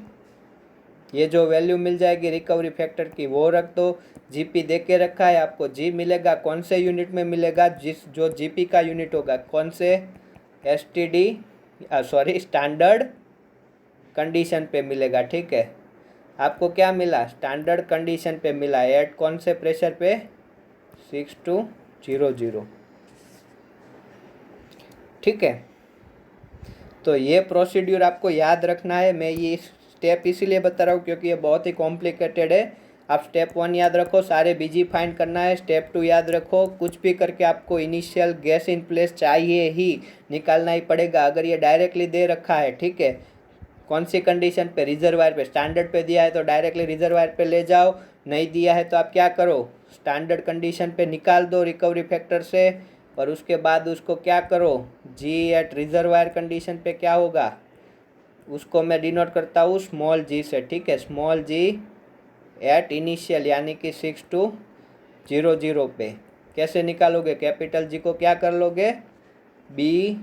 ये जो वैल्यू मिल जाएगी रिकवरी फैक्टर की वो रख दो। GP दे के रखा है, आपको G मिलेगा, कौन से यूनिट में मिलेगा, जिस जो GP का यूनिट होगा, कौन से, STD सॉरी स्टैंडर्ड कंडीशन पे मिलेगा, ठीक है। आपको क्या मिला, स्टैंडर्ड कंडीशन पे मिला, एट कौन से प्रेशर पे, 6200, ठीक है। तो ये प्रोसीड्यूर आपको याद रखना है। मैं ये स्टेप इसीलिए बता रहा हूँ क्योंकि ये बहुत ही कॉम्प्लिकेटेड है। आप स्टेप 1 याद रखो, सारे बीजी फाइंड करना है। स्टेप 2 याद रखो, कुछ भी करके आपको इनिशियल गैस इन प्लेस चाहिए ही, निकालना ही पड़ेगा। अगर ये डायरेक्टली दे रखा है, ठीक है, कौन सी कंडीशन पे, रिजर्वायर पे, स्टैंडर्ड पे दिया है तो डायरेक्टली रिजर्वायर पे ले जाओ, नहीं दिया है तो आप क्या करो, स्टैंडर्ड कंडीशन पे निकाल दो रिकवरी फैक्टर से, और उसके बाद उसको क्या करो, जी एट रिजर्वायर कंडीशन पे क्या होगा, उसको मैं डिनोट करता हूँ स्मॉल जी से, ठीक है, स्मॉल जी एट इनिशियल यानी कि 6200 पे। कैसे निकालोगे, कैपिटल जी को क्या कर लोगे, बी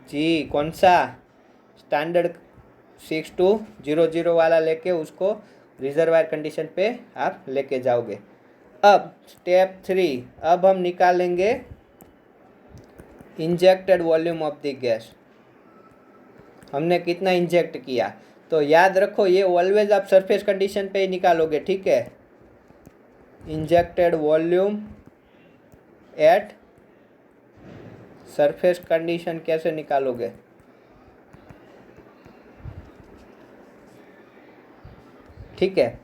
जी कौन सा, स्टैंडर्ड 6200 वाला लेके उसको रिजर्वायर कंडीशन पे आप लेके जाओगे। अब स्टेप 3, अब हम निकालेंगे injected volume of the gas, हमने कितना इंजेक्ट किया। तो याद रखो ये ऑलवेज आप सरफेस कंडीशन पे ही निकालोगे, ठीक है, injected volume at surface condition कैसे निकालोगे, ठीक है।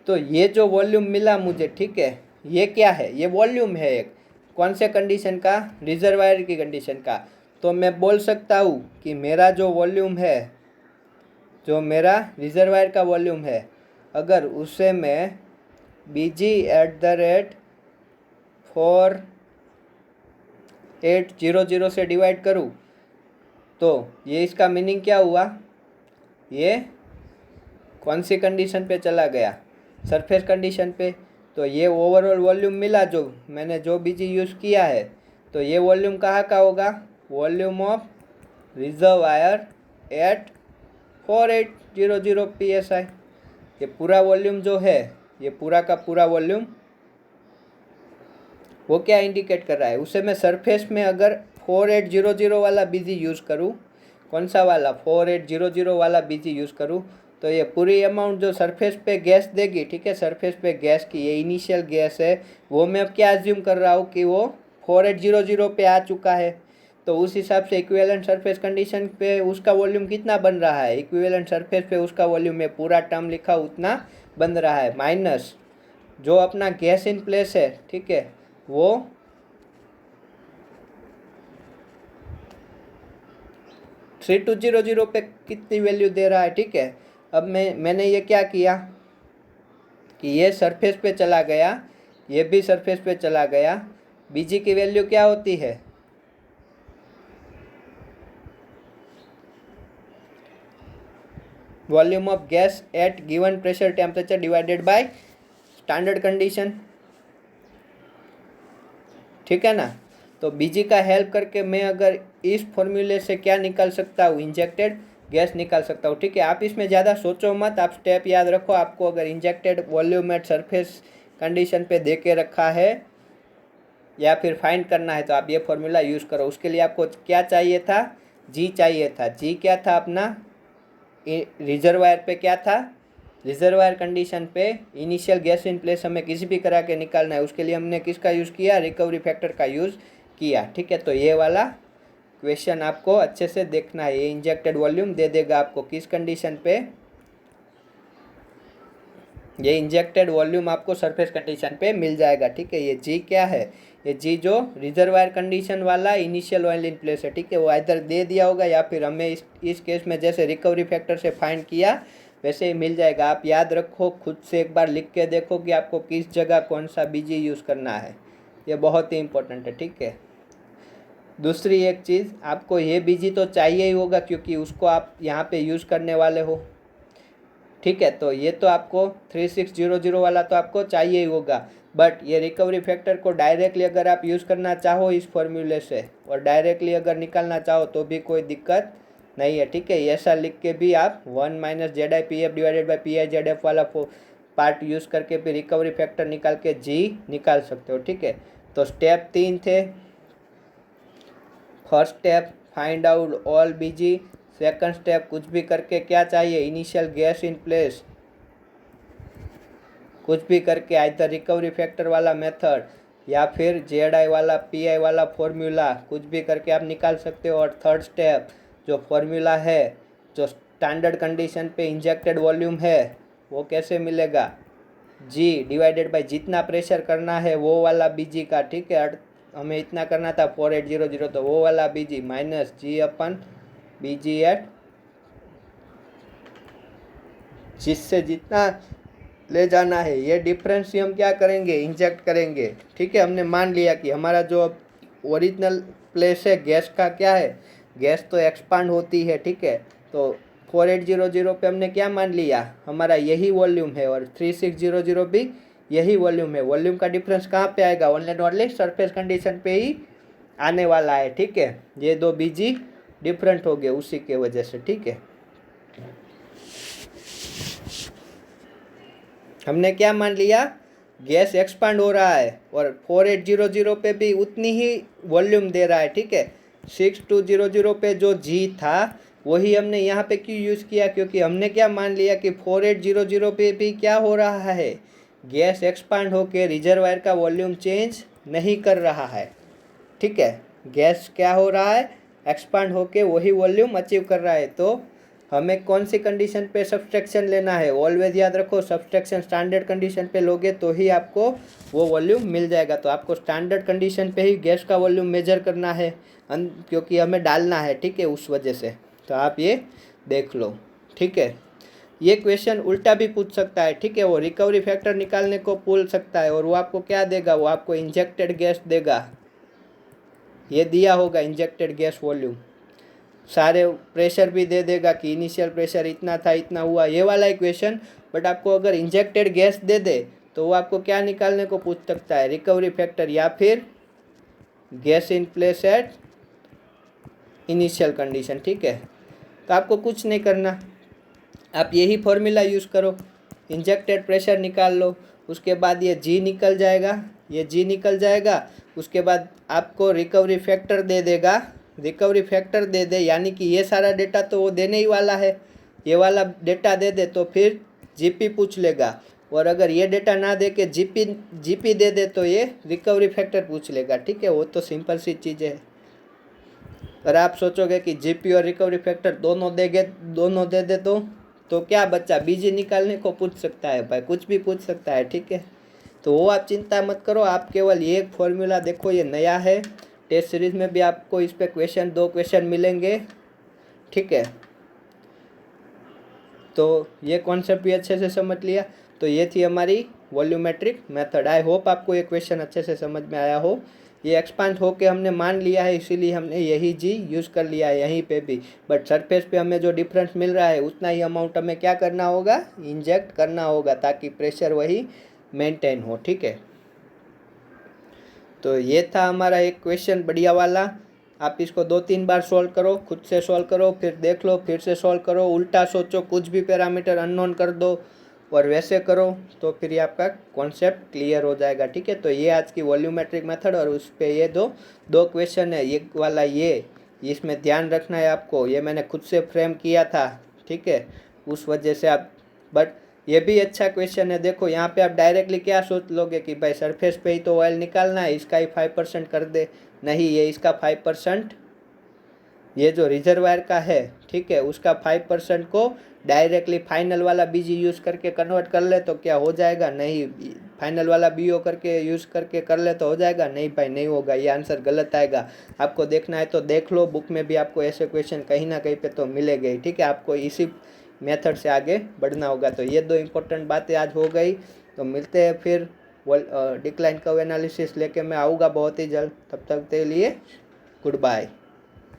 तो ये जो वॉल्यूम मिला मुझे, ठीक है, ये क्या है, ये वॉल्यूम है एक, कौन से कंडीशन का, रिजर्वायर की कंडीशन का। तो मैं बोल सकता हूँ कि मेरा जो वॉल्यूम है, जो मेरा रिजर्वायर का वॉल्यूम है, अगर उसे मैं BG@4800 से डिवाइड करूँ तो ये इसका मीनिंग क्या हुआ, ये कौन सी कंडीशन पे चला गया, सरफेस कंडीशन पे। तो ये ओवरऑल वॉल्यूम मिला जो मैंने जो बीजी यूज़ किया है, तो ये वॉल्यूम कहाँ का होगा, volume of reservoir at 4800 PSI। ये पूरा वॉल्यूम जो है, ये पूरा का पूरा वॉल्यूम वो क्या इंडिकेट कर रहा है, उसे मैं सरफेस में अगर 4800 वाला बीजी यूज़ करूँ, कौन सा वाला 4800 वाला बीजी यूज़ करूँ, तो ये पूरी अमाउंट जो सरफेस पे गैस देगी, ठीक है, सरफेस पे गैस की ये इनिशियल गैस है, वो मैं अब क्या एज्यूम कर रहा हूँ कि वो 4800 पे आ चुका है। तो उस हिसाब से इक्विवेलेंट सरफेस कंडीशन पे उसका वॉल्यूम कितना बन रहा है, इक्विवेलेंट सरफेस पे उसका वॉल्यूम में पूरा टर्म लिखा उतना बन रहा है, माइनस जो अपना गैस इन प्लेस है, ठीक है, वो 3200 पे कितनी वैल्यू दे रहा है, ठीक है। अब मैंने ये क्या किया कि ये सरफेस पे चला गया, ये भी सरफेस पे चला गया, बीजी की वैल्यू क्या होती है, volume of gas at given pressure temperature divided by standard condition, ठीक है ना। तो बीजी का हेल्प करके मैं अगर इस फॉर्मूले से क्या निकाल सकता हूँ, इंजेक्टेड गैस निकाल सकता हूँ, ठीक है। आप इसमें ज़्यादा सोचो मत, आप स्टेप याद रखो। आपको अगर injected volume at surface condition पे दे के रखा है या फिर फाइंड करना है तो आप ये फॉर्मूला यूज़ करो। उसके लिए आपको क्या चाहिए था, जी चाहिए था। जी क्या था अपना, रिजर्वायर पे क्या था, रिजर्वायर कंडीशन पे इनिशियल गैस इन प्लेस हमें किसी भी करा के निकालना है। उसके लिए हमने किसका यूज़ किया, रिकवरी फैक्टर का यूज़ किया, ठीक है। तो ये वाला क्वेश्चन आपको अच्छे से देखना है। ये इंजेक्टेड वॉल्यूम दे देगा आपको किस कंडीशन पे, ये इंजेक्टेड वॉल्यूम आपको सरफेस कंडीशन पे मिल जाएगा, ठीक है। ये जी क्या है, ये जी जो रिजर्वायर कंडीशन वाला इनिशियल ऑयल इन प्लेस है, ठीक है, वो इधर दे दिया होगा या फिर हमें इस केस में जैसे रिकवरी फैक्टर से फाइंड किया वैसे ही मिल जाएगा। आप याद रखो, खुद से एक बार लिख के देखो कि आपको किस जगह कौन सा बीजी यूज़ करना है, ये बहुत ही इंपॉर्टेंट है, ठीक है। दूसरी एक चीज़, आपको ये बीजी तो चाहिए ही होगा क्योंकि उसको आप यहाँ पे यूज़ करने वाले हो, ठीक है। तो ये तो आपको 3600 वाला तो आपको चाहिए ही होगा, बट ये रिकवरी फैक्टर को डायरेक्टली अगर आप यूज़ करना चाहो इस फॉर्मूले से और डायरेक्टली अगर निकालना चाहो तो भी कोई दिक्कत नहीं है, ठीक है। ऐसा लिख के भी आप 1 - ZIPF डिवाइडेड बाई PIZF वाला पार्ट यूज़ करके भी रिकवरी फैक्टर निकाल के जी निकाल सकते हो, ठीक है। तो स्टेप 3 थे। First step find out all BG, second step कुछ भी करके क्या चाहिए, इनिशियल गैस इन प्लेस, कुछ भी करके आइदर रिकवरी फैक्टर वाला मेथड या फिर ZI वाला PI वाला फॉर्मूला, कुछ भी करके आप निकाल सकते हो। और थर्ड स्टेप जो फॉर्मूला है, जो स्टैंडर्ड कंडीशन पे इंजेक्टेड वॉल्यूम है, वो कैसे मिलेगा, जी डिवाइडेड बाय जितना प्रेशर करना है वो वाला बीजी का, ठीक है। हमें इतना करना था 4800, तो वो वाला बीजी माइनस जी अपन बीजी एट, जिससे जितना ले जाना है ये डिफरेंस ही हम क्या करेंगे, इंजेक्ट करेंगे, ठीक है। हमने मान लिया कि हमारा जो ओरिजिनल प्लेस है गैस का क्या है, गैस तो एक्सपांड होती है, ठीक है। तो 4800 पे हमने क्या मान लिया, हमारा यही वॉल्यूम है और 3600 भी यही वॉल्यूम है। वॉल्यूम का डिफरेंस कहाँ पे आएगा, ओनली सरफेस कंडीशन पे ही आने वाला है, ठीक है। ये दो बीजी डिफरेंट हो गए उसी के वजह से, ठीक है। हमने क्या मान लिया, गैस एक्सपांड हो रहा है और 4800 पे भी उतनी ही वॉल्यूम दे रहा है, ठीक है। 6200 पे जो जी था वही हमने यहाँ पे क्यों यूज़ किया, क्योंकि हमने क्या मान लिया कि 4800 पे भी क्या हो रहा है, गैस एक्सपांड होके रिजर्वायर का वॉल्यूम चेंज नहीं कर रहा है, ठीक है। गैस क्या हो रहा है, एक्सपांड होके वही वॉल्यूम अचीव कर रहा है। तो हमें कौन सी कंडीशन पे सब्सट्रैक्शन लेना है, ऑलवेज याद रखो सब्सट्रैक्शन स्टैंडर्ड कंडीशन पे लोगे तो ही आपको वो वॉल्यूम मिल जाएगा। तो आपको स्टैंडर्ड कंडीशन पे ही गैस का वॉल्यूम मेजर करना है क्योंकि हमें डालना है, ठीक है, उस वजह से। तो आप ये देख लो, ठीक है। ये क्वेश्चन उल्टा भी पूछ सकता है, ठीक है, वो रिकवरी फैक्टर निकालने को पूछ सकता है और वो आपको क्या देगा, वो आपको इंजेक्टेड गैस देगा, ये दिया होगा इंजेक्टेड गैस वॉल्यूम, सारे प्रेशर भी दे देगा कि इनिशियल प्रेशर इतना था इतना हुआ, ये वाला इक्वेशन। बट आपको अगर इंजेक्टेड गैस दे दे तो वो आपको क्या निकालने को पूछ सकता है, रिकवरी फैक्टर या फिर gas in place at initial condition. ठीक है, तो आपको कुछ नहीं करना, आप यही फॉर्मूला यूज़ करो, इंजेक्टेड प्रेशर निकाल लो, उसके बाद ये जी निकल जाएगा, ये जी निकल जाएगा, उसके बाद आपको रिकवरी फैक्टर दे देगा, रिकवरी फैक्टर दे दे यानी कि ये सारा डेटा तो वो देने ही वाला है, ये वाला डेटा दे दे तो फिर जीपी पूछ लेगा, और अगर ये डेटा ना दे के जीपी दे दे तो ये रिकवरी फैक्टर पूछ लेगा। ठीक है, वो तो सिंपल सी चीज़ है। और आप सोचोगे कि जीपी और रिकवरी फैक्टर दोनों दे दे तो क्या बच्चा बीजी निकालने को पूछ सकता है भाई, कुछ भी पूछ सकता है। ठीक है, तो वो आप चिंता मत करो, आप केवल ये एक फॉर्मूला देखो, ये नया है, टेस्ट सीरीज में भी आपको इस पे क्वेश्चन 2 क्वेश्चन मिलेंगे। ठीक है, तो ये कॉन्सेप्ट भी अच्छे से समझ लिया। तो ये थी हमारी वॉल्यूमेट्रिक मेथड। आई होप आपको ये क्वेश्चन अच्छे से समझ में आया हो। ये एक्सपांड होके हमने मान लिया है, इसीलिए हमने यही जी यूज़ कर लिया है यहीं पे भी, बट सरफेस पे हमें जो डिफरेंस मिल रहा है उतना ही अमाउंट हमें क्या करना होगा, इंजेक्ट करना होगा, ताकि प्रेशर वही मेंटेन हो। ठीक है, तो ये था हमारा एक क्वेश्चन बढ़िया वाला। आप इसको 2-3 बार सॉल्व करो, खुद से सॉल्व करो, फिर देख लो, फिर से सॉल्व करो, उल्टा सोचो, कुछ भी पैरामीटर अननोन कर दो और वैसे करो, तो फिर ये आपका कॉन्सेप्ट क्लियर हो जाएगा। ठीक है, तो ये आज की वॉल्यूमेट्रिक मेथड, और उस पर ये दो क्वेश्चन है, ये वाला ये इसमें ध्यान रखना है आपको, ये मैंने खुद से फ्रेम किया था। ठीक है, उस वजह से आप, बट ये भी अच्छा क्वेश्चन है। देखो यहाँ पे आप डायरेक्टली क्या सोच लोगे कि भाई सरफेस पे ही तो ऑयल निकालना है, इसका ही 5% कर दे, नहीं, ये इसका 5%, ये जो रिजर्वायर का है, ठीक है, उसका 5% को डायरेक्टली फाइनल वाला बीजी यूज़ करके कन्वर्ट कर ले तो क्या हो जाएगा, नहीं, फाइनल वाला बीओ करके यूज़ करके कर ले तो हो जाएगा, नहीं भाई नहीं होगा, ये आंसर गलत आएगा। आपको देखना है तो देख लो, बुक में भी आपको ऐसे क्वेश्चन कहीं ना कहीं पे तो मिलेंगे ही। ठीक है, आपको इसी मेथड से आगे बढ़ना होगा। तो ये 2 इम्पोर्टेंट बातें आज हो गई। तो मिलते हैं फिर, डिक्लाइन कर्व एनालिसिस लेके मैं आऊँगा बहुत ही जल्द, तब तक के लिए गुड बाय।